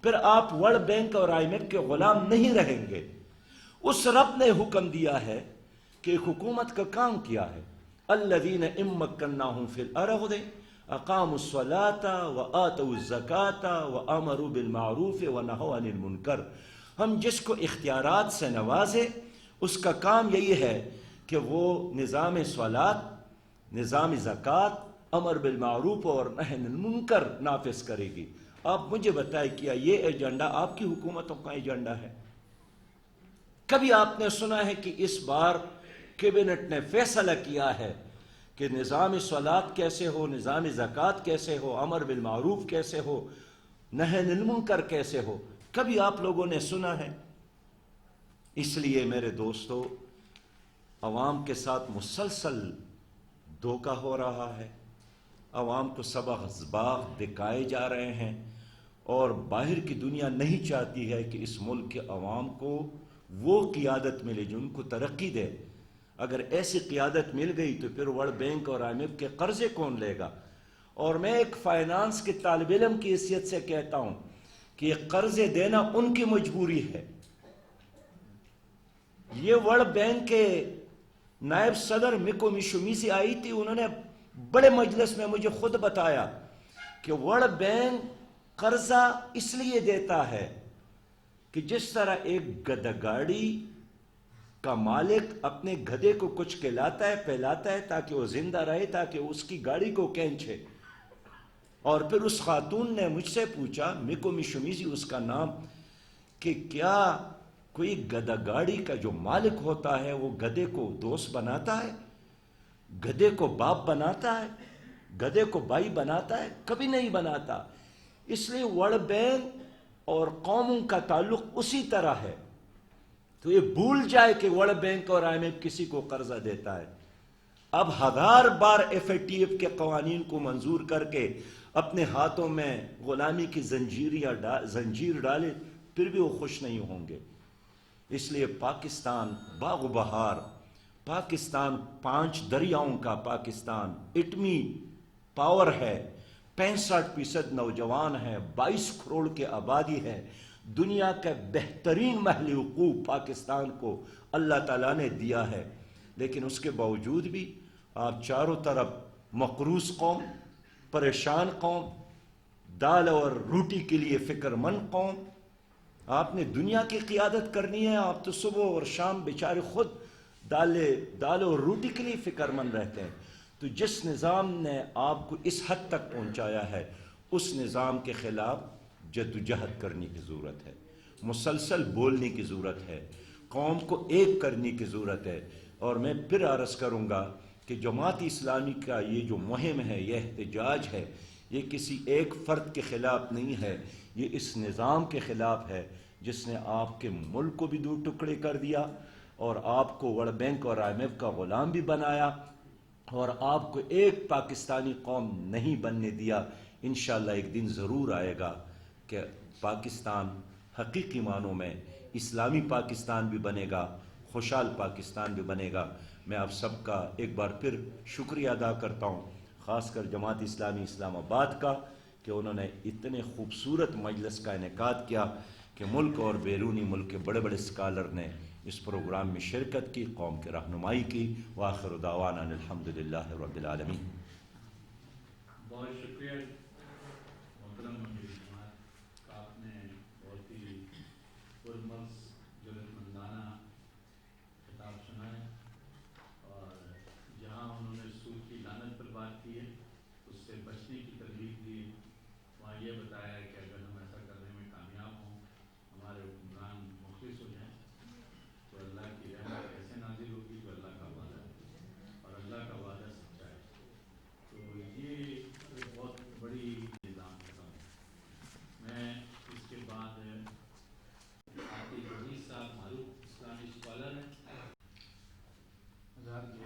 پھر آپ ورلڈ بینک اور IMF کے غلام نہیں رہیں گے۔ اس رب نے حکم دیا ہے کہ حکومت کا کام کیا ہے، الذین ان مکناہم فی الارض اقاموا الصلاة وآتوا الزکاة وامروا بالمعروف ونہوا عن المنکر۔ ہم جس کو اختیارات سے نوازے اس کا کام یہی ہے کہ وہ نظام صلاۃ، نظام زکوٰۃ، امر بالمعروف اور نہی عن المنکر نافذ کرے گی۔ آپ مجھے بتائیں کیا یہ ایجنڈا آپ کی حکومتوں کا ایجنڈا ہے؟ کبھی آپ نے سنا ہے کہ اس بار کیبنٹ نے فیصلہ کیا ہے کہ نظام صلاۃ کیسے ہو، نظام زکوٰۃ کیسے ہو، امر بالمعروف کیسے ہو، نہی عن المنکر کیسے ہو؟ کبھی آپ لوگوں نے سنا ہے؟ اس لیے میرے دوستو، عوام کے ساتھ مسلسل دھوکہ ہو رہا ہے، عوام کو سبق اسباق دکھائے جا رہے ہیں، اور باہر کی دنیا نہیں چاہتی ہے کہ اس ملک کے عوام کو وہ قیادت ملے جو ان کو ترقی دے۔ اگر ایسی قیادت مل گئی تو پھر ورلڈ بینک اور IMF کے قرضے کون لے گا؟ اور میں ایک فائنانس کے طالب علم کی حیثیت سے کہتا ہوں کہ یہ قرضے دینا ان کی مجبوری ہے۔ یہ ورلڈ بینک کے نائب صدر میکو میشومیسی آئی تھی، انہوں نے بڑے مجلس میں مجھے خود بتایا کہ ورلڈ بینک قرضہ اس لیے دیتا ہے کہ جس طرح ایک گدھا گاڑی کا مالک اپنے گدھے کو کچھ کھلاتا ہے پلاتا ہے تاکہ وہ زندہ رہے، تاکہ اس کی گاڑی کو کھینچے۔ اور پھر اس خاتون نے مجھ سے پوچھا، میکو میشومیسی اس کا نام، کہ کیا کوئی گدھا گاڑی کا جو مالک ہوتا ہے وہ گدھے کو دوست بناتا ہے، گدھے کو باپ بناتا ہے، گدھے کو بھائی بناتا ہے؟ کبھی نہیں بناتا۔ اس لیے ورلڈ بینک اور قوموں کا تعلق اسی طرح ہے۔ تو یہ بھول جائے کہ ورلڈ بینک اور IMF کسی کو قرضہ دیتا ہے۔ اب 1000 بار FATF کے قوانین کو منظور کر کے اپنے ہاتھوں میں غلامی کی زنجیر ڈالے، پھر بھی وہ خوش نہیں ہوں گے۔ اس لیے پاکستان باغ و بہار، پاکستان 5 دریاؤں کا پاکستان، ایٹمی پاور ہے، 65% نوجوان ہے، 22 کروڑ کی آبادی ہے، دنیا کا بہترین محل وقوع پاکستان کو اللہ تعالیٰ نے دیا ہے۔ لیکن اس کے باوجود بھی آپ چاروں طرف مقروض قوم، پریشان قوم، دال اور روٹی کے لیے فکر مند قوم۔ آپ نے دنیا کی قیادت کرنی ہے، آپ تو صبح اور شام بیچارے خود دال اور روٹی کے لیے فکر مند رہتے ہیں۔ تو جس نظام نے آپ کو اس حد تک پہنچایا ہے، اس نظام کے خلاف جدوجہد کرنے کی ضرورت ہے، مسلسل بولنے کی ضرورت ہے، قوم کو ایک کرنے کی ضرورت ہے۔ اور میں پھر عرض کروں گا کہ جماعت اسلامی کا یہ جو مہم ہے، یہ احتجاج ہے، یہ کسی ایک فرد کے خلاف نہیں ہے، یہ اس نظام کے خلاف ہے جس نے آپ کے ملک کو بھی 2 ٹکڑے کر دیا اور آپ کو ورلڈ بینک اور IMF کا غلام بھی بنایا۔ اور آپ کو ایک پاکستانی قوم نہیں بننے دیا. انشاءاللہ ایک دن ضرور آئے گا کہ پاکستان حقیقی معنوں میں اسلامی پاکستان بھی بنے گا, خوشحال پاکستان بھی بنے گا. میں آپ سب کا ایک بار پھر شکریہ ادا کرتا ہوں, خاص کر جماعت اسلامی اسلام آباد کا, کہ انہوں نے اتنے خوبصورت مجلس کا انعقاد کیا کہ ملک اور بیرونی ملک کے بڑے بڑے اسکالر نے اس پروگرام میں شرکت کی, قوم کی رہنمائی کی. وآخر دعوانا الحمدللہ رب العالمین. بہت شکریہ محترم مجید جماعت کا, آپ نے بہت ہی پرمغز جرأت مندانہ خطاب سنا ہے, اور جہاں انہوں نے سود کی لعنت پر بات کی ہے, اس سے بچنے کی ترغیب دی, وہاں یہ بتایا ہے کہ اگر ہم ایسا کرنے میں کامیاب ہوں, ہمارے حکمران مخلص ہو جائیں, تو اللہ کی رحمت کیسے نازل ہوگی, جو اللہ کا وعدہ ہے, اور اللہ کا وعدہ سچا ہے. تو یہ ایک بہت بڑی نظام کا ہے. میں اس کے بعد عاطف عزیز صاحب معروف اسلامی اسکالر ہیں. حضرات, جو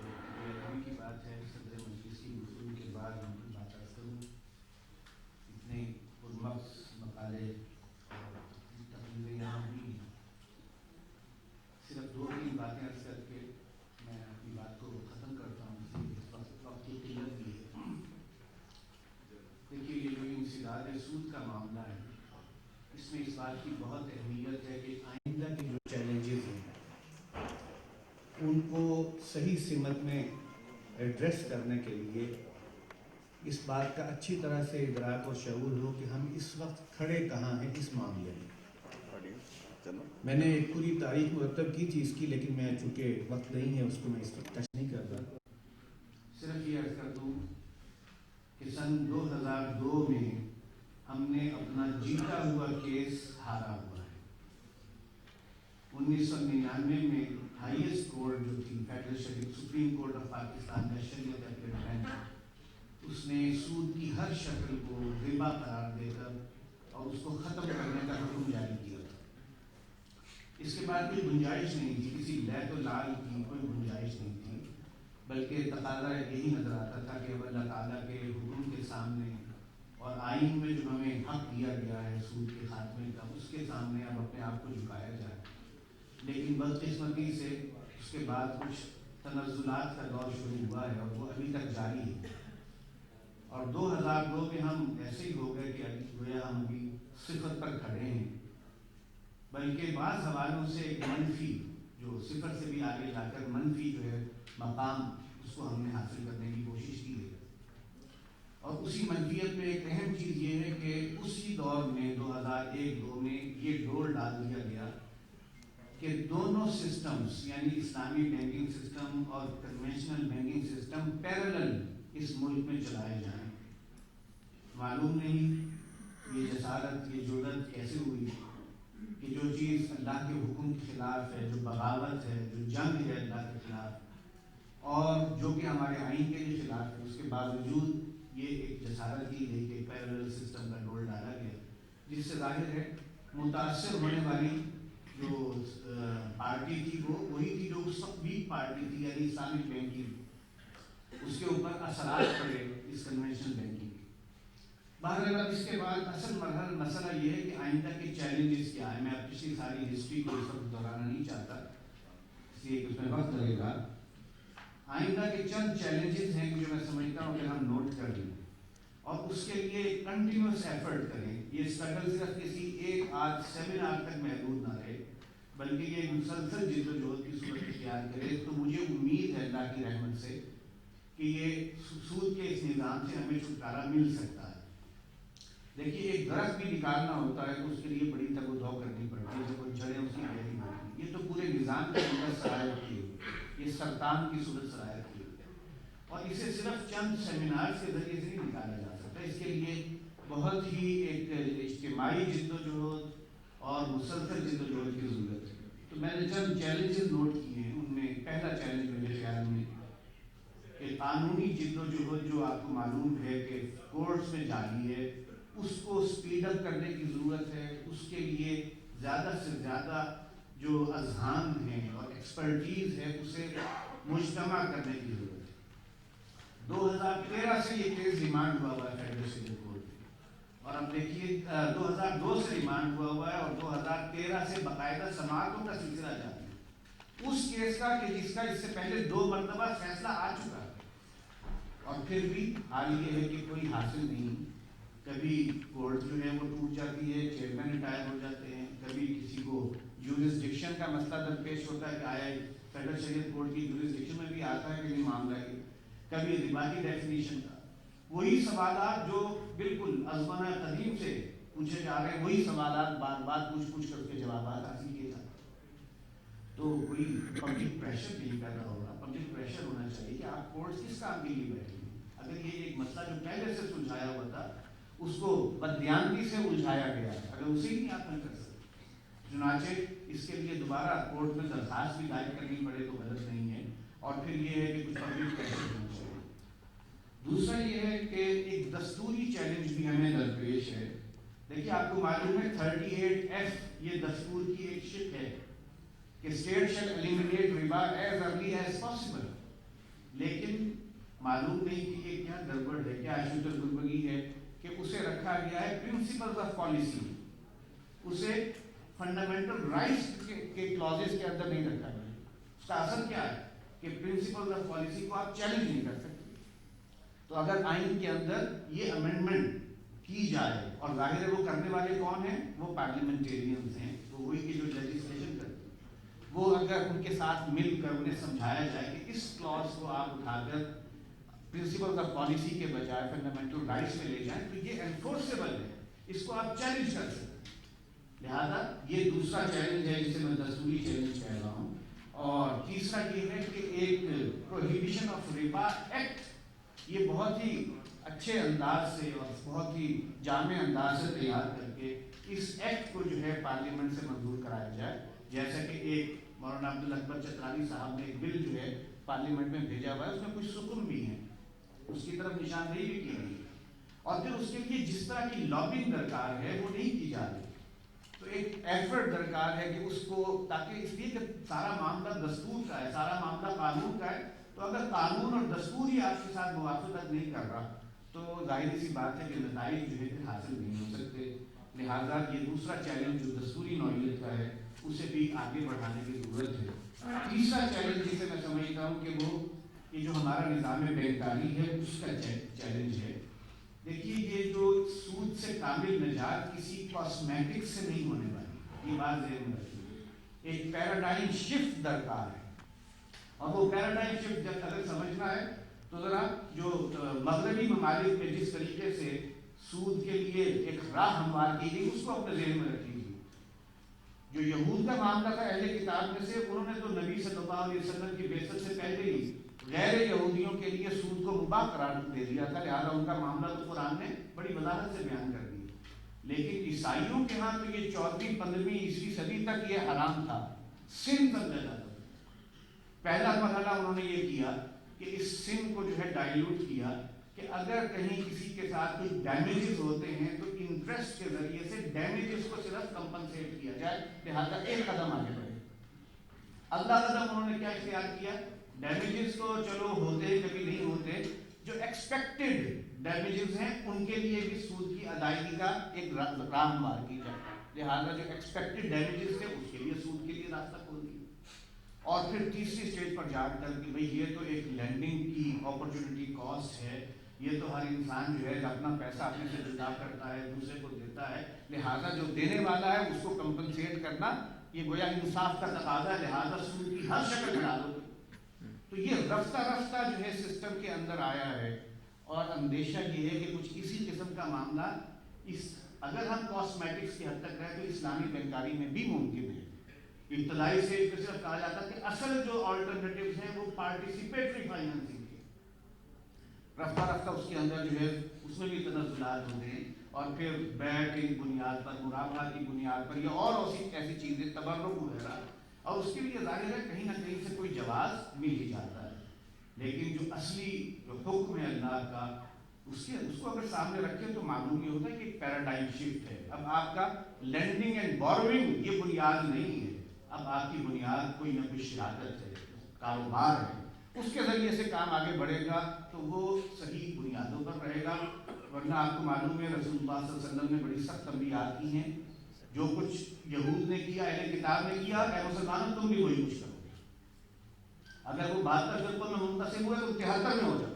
ابھی کی بات ہے, صدر مجلس کی گفتگو کے بعد ہم کچھ بات کروں. اتنے پرمغز مقالے اور تقریریں یہاں ہوئی ہیں, صرف 2-3 باتیں عرض کر کے میں اپنی بات کو ختم کرتا ہوں. وقت کی قلت بھی ہے. دیکھیے, یہ جو انسداد سود کا معاملہ ہے, اس میں اس بات کی بہت اہمیت ہے کہ آئندہ کے جو چیلنجز ہیں ان کو صحیح سمت میں ایڈریس کرنے کے لیے اس بات کا اچھی طرح سے ادراک اور شعور ہو کہ ہم اس وقت کھڑے کہاں ہیں اس معاملے میں. میں نے ایک پوری تاریخ مرتب کی تھی اس کی, لیکن میں چونکہ وقت نہیں ہے اس کو میں اس وقت ٹچ نہیں کر رہا. صرف یہ عرض کر دوں کہ سن 2002 میں ہم نے اپنا جیتا ہوا کیس ہارا ہوا ہے. 1999 میں ہائیسٹ کورٹ جو تھی federal supreme court of Pakistan کا شریعت اپیلیٹ بینچ, اس نے سود کی ہر شکل کو ربا قرار دے کر اور اس کو ختم کرنے کا حکم جاری کیا تھا. اس کے بعد کوئی گنجائش نہیں تھی, کسی لیت و لال کی کوئی گنجائش نہیں تھی, بلکہ تقاضا یہی نظر آتا تھا کہ اب اللہ تعالیٰ کے حکم کے سامنے اور آئین میں جو ہمیں حق دیا گیا ہے سود کے خاتمے کا, اس کے سامنے اب اپنے آپ کو جھکایا جائے. لیکن بدقسمتی سے اس کے بعد کچھ تنزلات کا دور شروع ہوا ہے اور وہ ابھی تک جاری ہے. اور 2002 میں ہم ایسے ہی ہو گئے کہ گویا ہم ابھی صفر پر کھڑے ہیں, بلکہ بعض حوالوں سے ایک منفی, جو صفر سے بھی آگے جا کر منفی جو ہے مقام, اس کو ہم نے حاصل کرنے کی کوشش کی ہے. اور اسی منفیت میں ایک اہم چیز یہ ہے کہ اسی دور میں 2001-2 میں یہ ڈور ڈال دیا گیا کہ دونوں سسٹمز, یعنی اسلامی بینکنگ سسٹم اور کنونشنل بینکنگ سسٹم پیرلل اس ملک میں چلائے جائیں. معلوم نہیں یہ جسارت, یہ جرأت کیسے ہوئی کہ جو چیز اللہ کے حکم کے خلاف ہے, جو بغاوت ہے, جو جنگ ہے اللہ کے خلاف, اور جو کہ ہمارے آئین کے بھی خلاف ہے, اس کے باوجود یہ ایک جسارت کی گئی کہ پیرلل سسٹم کا ڈول ڈالا گیا, جس سے ظاہر ہے متاثر ہونے والی جو پارٹی تھی وہ وہی تھی جو اس وقت ویک پارٹی تھی, یعنی اسلامک بینکنگ, اس کے اوپر اثرات پڑے اس کنونشنل بینکنگ. بہرحال اس کے بعد اصل مسئلہ یہ ہے کہ آئندہ کے چیلنجز کیا ہیں. میں اب پچھلی ساری ہسٹری کو اس وقت دہرانا نہیں چاہتا, اس لیے اس میں وقت لگے گا. آئندہ کے چند چیلنجز ہیں جو میں سمجھتا ہوں کہ ہم نوٹ کر لیں اور اس کے لیے کنٹینیوس ایفرٹ کریں. یہ اسٹرگل صرف کسی ایک آدھ سیمینار تک محدود نہ رہے, بلکہ یہ مسلسل جد و جہد کی صورت اختیار کرے. تو مجھے امید ہے اللہ کی رحمت سے کہ یہ سود کے اس نظام سے ہمیں چھٹکارا مل سکتا ہے. دیکھیے, ایک درخت بھی نکالنا ہوتا ہے تو اس کے لیے بڑی تگ و دو کرنی پڑتی ہے, جب وہ جڑیں اس کی گہری ہوتی ہیں. یہ تو پورے نظام کی صورت سرایت کی ہوئی, یہ سرطان کی صورت سرایت کی ہوئی, اور اسے صرف چند سیمینار کے ذریعے سے نہیں نکالا جا سکتا. اس کے لیے بہت ہی ایک اجتماعی جد و جہد اور مسلسل جد و جہد کی ضرورت ہے. تو میں نے چند چیلنجز نوٹ کیے ہیں. ان میں پہلا چیلنج میرے خیال میں کہ قانونی جد و جہد جو آپ کو معلوم ہے کہ کورٹس میں جاری ہے, اس کو اسپیڈ اپ کرنے کی ضرورت ہے. اس کے لیے زیادہ سے زیادہ جو اذہان ہیں اور ایکسپرٹیز ہے اسے مجتمع کرنے کی ضرورت ہے. 2013 سے یہ کیس ریمانڈ ہوا ہے فیڈرل سول کورٹ میں، اور اب دیکھیے 2002 سے ریمانڈ ہوا ہے اور 2013 سے باقاعدہ سماعتوں کا سلسلہ جاری ہے اس کیس کا کہ جس کا اس سے پہلے 2 مرتبہ فیصلہ آ چکا ہے، اور پھر بھی حال یہ ہے کہ کوئی حاصل نہیں. کبھی کورٹ جو ہے وہ ٹوٹ جاتی ہے، چیئرمین ریٹائر ہو جاتے ہیں، کبھی کسی کو جورسڈکشن کا مسئلہ درپیش ہوتا ہے کہ آیا فیڈرل شریعت کورٹ کی جورسڈکشن میں بھی آتا ہے کہ نہیں معاملہ ہے، کبھی ربا کی ڈیفینیشن کا. وہی سوالات جو بالکل ازمنہ قدیم سے پوچھے جا رہے ہیں، وہی سوالات بار بار پوچھ کر کے جوابات حاصل کیے جاتے ہیں. تو کوئی پبلک پریشر نہیں پیدا ہوگا. پبلک پریشر ہونا چاہیے کہ آپ کورٹ کس کام کے لیے بیٹھے ہیں. اگر یہ ایک مسئلہ جو پہلے سے سلجھایا ہوا تھا اس کو بددیانتی سے الجھایا گیا، اگر اسے ہی نہیں آپ حل کر سکتے، چنانچہ اس کے لیے دوبارہ کورٹ میں درخواست بھی دائر کرنی پڑے تو غلط نہیں ہے. اور پھر یہ ہے کہ کچھ پبلک پریشر ہونا چاہیے. دوسرا یہ ہے کہ ایک دستوری چیلنج بھی ہمیں درپیش ہے. دیکھیے آپ کو معلوم ہے 38F یہ دستور کی ایک شق ہے کہ اسٹیٹ شیل ایلیمینیٹ ربا ایز ارلی ایز پاسبل. لیکن معلوم نہیں کہ یہ کیا گڑبڑ ہے، کیا اشوتر گڑبڑی ہے کہ اسے رکھا گیا ہے پرنسپلز آف پالیسی، اسے فنڈامنٹل رائٹس کے کلازز کے اندر نہیں رکھا گیا. اس کا اثر کیا ہے کہ پرنسپلز آف پالیسی کو آپ چیلنج نہیں کر سکتے. تو اگر آئین کے اندر یہ امینڈمنٹ کی جائے، اور ظاہر ہے وہ کرنے والے کون ہیں، وہ پارلیمنٹیرینز ہیں، تو وہی کی جو لیجسلیشن کرتے ہیں، وہ اگر ان کے ساتھ مل کر انہیں سمجھایا جائے کہ اس کلاس کو آپ اٹھا کر پرنسپلز آف پالیسی کے بجائے فنڈامنٹل رائٹس میں لے جائیں تو یہ انفورسیبل ہے، اس کو آپ چیلنج کر سکتے ہیں. لہذا یہ دوسرا چیلنج ہے جسے میں دستوری چیلنج کہہ رہا ہوں. اور تیسرا یہ ہے کہ ایک پروہیبیشن آف ربا ایکٹ، یہ بہت ہی اچھے انداز سے اور بہت ہی جامع انداز سے تیار کر کے اس ایکٹ کو جو ہے پارلیمنٹ سے منظور کرایا جائے. جیسا کہ ایک مولانا عبدالاکبر چترانی صاحب نے ایک بل جو ہے پارلیمنٹ میں بھیجا ہوا ہے، اس میں کچھ سکون بھی ہیں، اس کی طرف نشاندہی بھی کی گئی، اور پھر اس کے لیے جس طرح کی لابنگ درکار ہے وہ نہیں کی جا رہی. تو ایک ایفرٹ درکار ہے کہ اس کو، تاکہ اس لیے کہ سارا معاملہ دستور کا ہے، سارا معاملہ قانون کا ہے، تو اگر قانون اور دستور ہی آپ کے ساتھ موافقت نہیں کر رہا تو ظاہر سی بات ہے کہ نتائج جو ہے پھر حاصل نہیں ہو سکتے. لہٰذا یہ دوسرا چیلنج جو دستوری نوعیت کا ہے اسے بھی آگے بڑھانے کی ضرورت ہے. تیسرا چیلنج جسے میں سمجھتا ہوں کہ وہ یہ جو ہمارا نظام بینکاری ہے اس کا چیلنج ہے. دیکھیے یہ جو سود سے کامل نجات کسی کاسمیٹک سے نہیں ہونے والی، یہ بات ذہن میں رکھیے. ایک پیراڈائم شفٹ درکار ہے، اور وہ پیراڈائم شفٹ جب اگر سمجھنا ہے تو ذرا جو مغربی ممالک میں جس طریقے سے سود کے لیے ایک راہ ہموار کی گئی اس کو اپنے ذہن میں رکھیے. جو یہود کا معاملہ تھا اہل کتاب میں سے، انہوں نے تو نبی صلی اللہ علیہ وسلم کی بعثت سے پہلے ہی غیر یہودیوں کے لیے سود کو مباح قرار دے دیا تھا. لہٰذا ان کا معاملہ تو قرآن نے بڑی وضاحت سے بیان کر دیا. لیکن عیسائیوں کے ہاں تو یہ 14ویں-15ویں عیسوی صدی تک یہ حرام تھا، سن سمجھا جاتا تھا. پہلا مرحلہ انہوں نے یہ کیا کہ اس سن کو جو ہے ڈائیلوٹ کیا کہ اگر کہیں کسی کے ساتھ کوئی ڈیمیجز ہوتے ہیں تو انٹرسٹ کے ذریعے سے ڈیمیجز کو صرف کمپنسیٹ کیا جائے. لہٰذا ایک قدم آگے بڑھے. اگلا قدم انہوں نے کیا اختیار کیا، ڈیمیجز کو چلو ہوتے کبھی نہیں ہوتے، جو ایکسپیکٹڈ ڈیمیجز ہیں ان کے لیے بھی سود کی ادائیگی کا ایک راہ ہموار کی جائے. لہٰذا جو ایکسپیکٹڈ ڈیمیجز تھے اس کے لیے سود کے لیے راستہ کھول دیا. اور پھر تیسری اسٹیج پر جا کر کہ بھئی یہ تو ایک لینڈنگ کی اپرچونٹی کاسٹ ہے، یہ تو ہر انسان جو ہے اپنا پیسہ اپنے سے جدا کرتا ہے، دوسرے کو دیتا ہے، لہٰذا جو دینے والا ہے اس کو کمپنسیٹ کرنا یہ گویا انصاف کا تقاضا ہے. لہٰذا سود کی ہر شکل بنا دو. تو یہ رفتہ رفتہ جو ہے سسٹم کے اندر آیا ہے. اور اندیشہ یہ ہے کہ کچھ اسی قسم کا معاملہ اگر ہم کاسمیٹکس کی حد تک رہے تو اسلامی بینکاری میں بھی ممکن ہے. ابتدائی اسٹیج پہ صرف کہا جاتا کہ اصل جو آلٹرنیٹیوز ہیں وہ پارٹیسپیٹری فائنینسنگ کے، رفتہ رفتہ اس کے اندر جو ہے اس میں بھی تنزلات ہوتے ہیں، اور پھر بیع کی بنیاد پر، مرابحہ کی بنیاد پر، یا اور ایسی چیزیں، تبرک وغیرہ، اور اس کے لیے ظاہر ہے کہیں نہ کہیں سے کوئی جواز مل ہی جاتا ہے. لیکن جو اصلی جو حکم ہے اللہ کا اس کو اگر سامنے رکھیں تو معلوم یہ ہوتا ہے کہ ایک پیراڈائم شفٹ ہے. اب آپ کا لینڈنگ اینڈ بوروئنگ یہ بنیاد نہیں ہے، اب آپ کی بنیاد کوئی نہ کوئی شراکت ہے، کاروبار ہے، اس کے ذریعے سے کام آگے بڑھے گا تو وہ صحیح بنیادوں پر رہے گا. ورنہ آپ کو معلوم ہے رسول اللہ صلی اللہ علیہ وسلم نے بڑی سخت تنبیہات کی ہیں. جو کچھ یہود نے کیا، اہل کتاب نے کیا، اے مسلمانوں تم بھی وہی کچھ کرو گے. اگر وہ 72 فرقوں میں منقسم ہوئے تو 73 میں ہو جائے.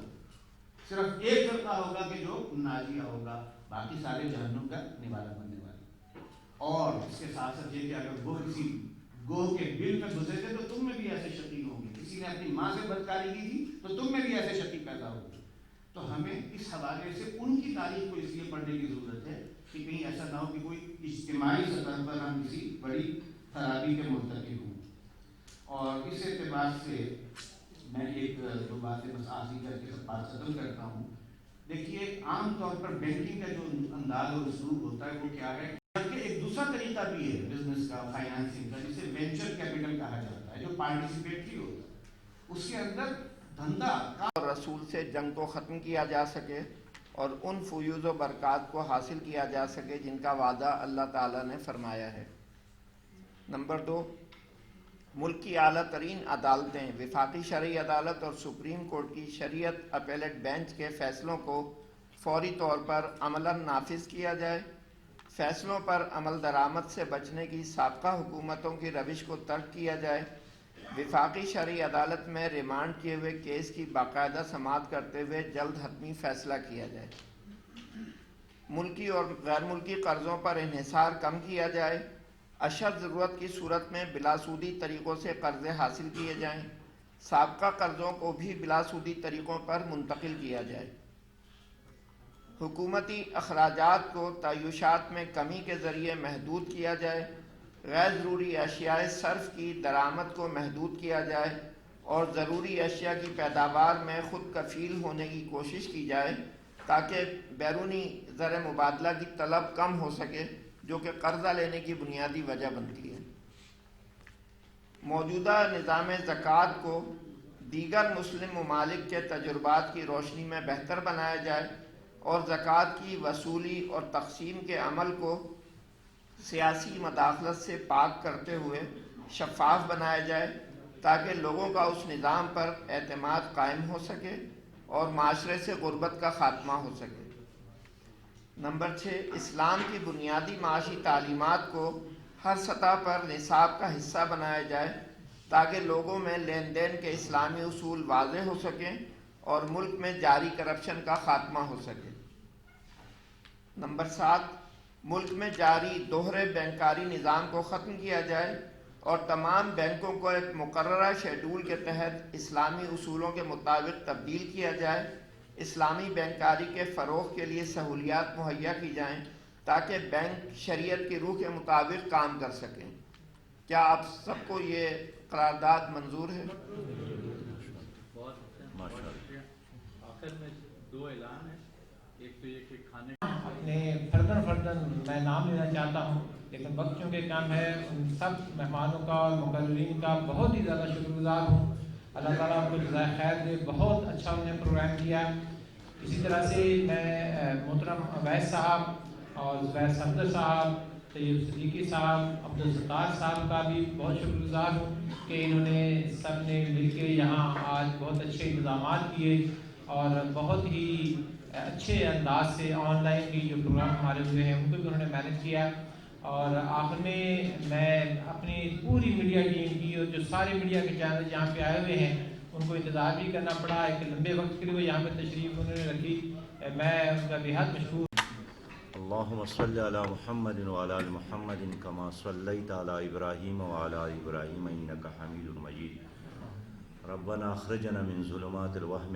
صرف ایک فرقہ ہوگا کہ جو ناجیہ ہوگا، باقی سارے جہنم کا نوالا بننے والے. اور اس کے ساتھ ساتھ یہ کہ اگر وہ کسی گوہ کے بل میں گزرے تھے تو تم میں بھی ایسے شقی ہوں گے. کسی نے اپنی ماں سے بدکاری کی تھی تو تم میں بھی ایسے شقی پیدا ہوگی. تو ہمیں اس حوالے سے ان کی تاریخ کو اس لیے پڑھنے کی ضرورت ہے کہ کہیں ایسا نہ ہو کہ کوئی اجتماعی سطح پر ہم کسی بڑی خرابی کے مرتکب ہوں. اور اس اعتبار سے میں ایک دو باتیں بس آخری کر کے سب بات ختم کرتا ہوں. دیکھیے عام طور پر بینکنگ کا جو انداز اور اسلوب ہوتا ہے وہ کیا ہے کہ ایک دوسرا طریقہ بھی ہے بزنس کا، فائنانسنگ کا، جسے وینچر کیپٹل کہا جاتا ہے، جو پارٹیسپیٹری ہوتا ہے. اس کے اندر دھندا اور رسول سے جنگ کو ختم کیا جا سکے اور ان فیوز و برکات کو حاصل کیا جا سکے جن کا وعدہ اللہ تعالیٰ نے فرمایا ہے. نمبر 2، ملک کی اعلیٰ ترین عدالتیں وفاقی شرعی عدالت اور سپریم کورٹ کی شریعت اپیلیٹ بینچ کے فیصلوں کو فوری طور پر عملاً نافذ کیا جائے. فیصلوں پر عمل درآمد سے بچنے کی سابقہ حکومتوں کی روش کو ترک کیا جائے. وفاقی شرعی عدالت میں ریمانڈ کیے ہوئے کیس کی باقاعدہ سماعت کرتے ہوئے جلد حتمی فیصلہ کیا جائے. ملکی اور غیر ملکی قرضوں پر انحصار کم کیا جائے. اشد ضرورت کی صورت میں بلا سودی طریقوں سے قرضے حاصل کیے جائیں. سابقہ قرضوں کو بھی بلا سودی طریقوں پر منتقل کیا جائے. حکومتی اخراجات کو تعیشات میں کمی کے ذریعے محدود کیا جائے. غیر ضروری اشیاء صرف کی درآمد کو محدود کیا جائے اور ضروری اشیاء کی پیداوار میں خود کفیل ہونے کی کوشش کی جائے تاکہ بیرونی زر مبادلہ کی طلب کم ہو سکے جو کہ قرضہ لینے کی بنیادی وجہ بنتی ہے. موجودہ نظام زکوٰۃ کو دیگر مسلم ممالک کے تجربات کی روشنی میں بہتر بنایا جائے اور زکوٰۃ کی وصولی اور تقسیم کے عمل کو سیاسی مداخلت سے پاک کرتے ہوئے شفاف بنایا جائے تاکہ لوگوں کا اس نظام پر اعتماد قائم ہو سکے اور معاشرے سے غربت کا خاتمہ ہو سکے. نمبر 6، اسلام کی بنیادی معاشی تعلیمات کو ہر سطح پر نصاب کا حصہ بنایا جائے تاکہ لوگوں میں لین دین کے اسلامی اصول واضح ہو سکیں اور ملک میں جاری کرپشن کا خاتمہ ہو سکے. نمبر 7، ملک میں جاری دوہرے بینکاری نظام کو ختم کیا جائے اور تمام بینکوں کو ایک مقررہ شیڈول کے تحت اسلامی اصولوں کے مطابق تبدیل کیا جائے. اسلامی بینکاری کے فروغ کے لیے سہولیات مہیا کی جائیں تاکہ بینک شریعت کی روح کے مطابق کام کر سکیں. کیا آپ سب کو یہ قرارداد منظور ہے؟ آخر میں 2 اعلان ہیں. ایک تو یہ کہ کھانے اپنے فردن میں نام لینا چاہتا ہوں، لیکن وقت چونکہ کم ہے. ان سب مہمانوں کا اور مقررین کا بہت ہی زیادہ شکر گزار ہوں. اللہ تعالیٰ ان کو جزائے خیر دے. بہت اچھا انہوں نے پروگرام کیا. اسی طرح سے میں محترم اویس صاحب اور زبیر صفدر صاحب، طیب صدیقی صاحب، عبدالستار صاحب کا بھی بہت شکر گزار ہوں کہ انہوں نے سب نے مل کے یہاں آج بہت اچھے انتظامات کیے اور بہت ہی اچھے انداز سے آن لائن بھی جو پروگرام ہمارے ہوئے ہیں ان کو بھی انہوں نے مینیج کیا. اور آخر میں اپنی پوری میڈیا ٹیم کی اور جو سارے میڈیا کے چینل یہاں پہ آئے ہوئے ہیں ان کو انتظار بھی کرنا پڑا. ایک لمبے وقت کے لیے یہاں پہ تشریف انہوں نے رکھی. میں ان کا بےحد مشکور. اللهم صل على محمد وعلى آل محمد كما صليت على إبراهيم وعلى آل إبراهيم إنك حميد مجيد. ربنا أخرجنا من ظلمات الوهم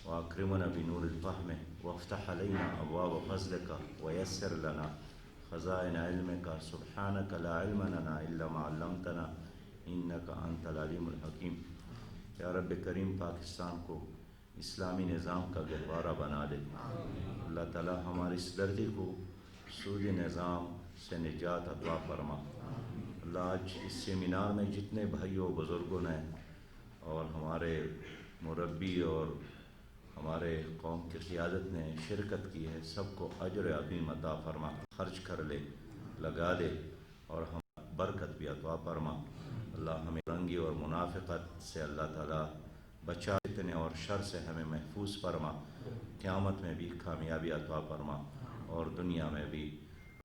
وأكرمنا بنور الفهم وافتح علينا أبواب فضلك ويسر لنا خزائن علمك. سبحانك لا علم لنا إلا ما علمتنا إنك أنت العليم الحكيم. یا رب کریم پاکستان کو اسلامی نظام کا گہوارہ بنا دے. اللہ تعالی ہماری اس دردی کو سودی نظام سے نجات عطا فرما. اللہ آج اس سیمینار میں جتنے بھائیوں بزرگوں نے اور ہمارے مربی اور ہمارے قوم کی قیادت نے شرکت کی ہے سب کو اجر عظیم عطا فرما. خرچ کر لے، لگا دے اور ہم برکت بھی عطا فرما. اللہ ہمیں رنگی اور منافقت سے اللہ تعالیٰ بچا فتنے اور شر سے ہمیں محفوظ فرما، قیامت میں بھی کامیابی عطا فرما اور دنیا میں بھی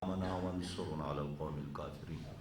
آمنا وانصرنا علی القوم الکافرین۔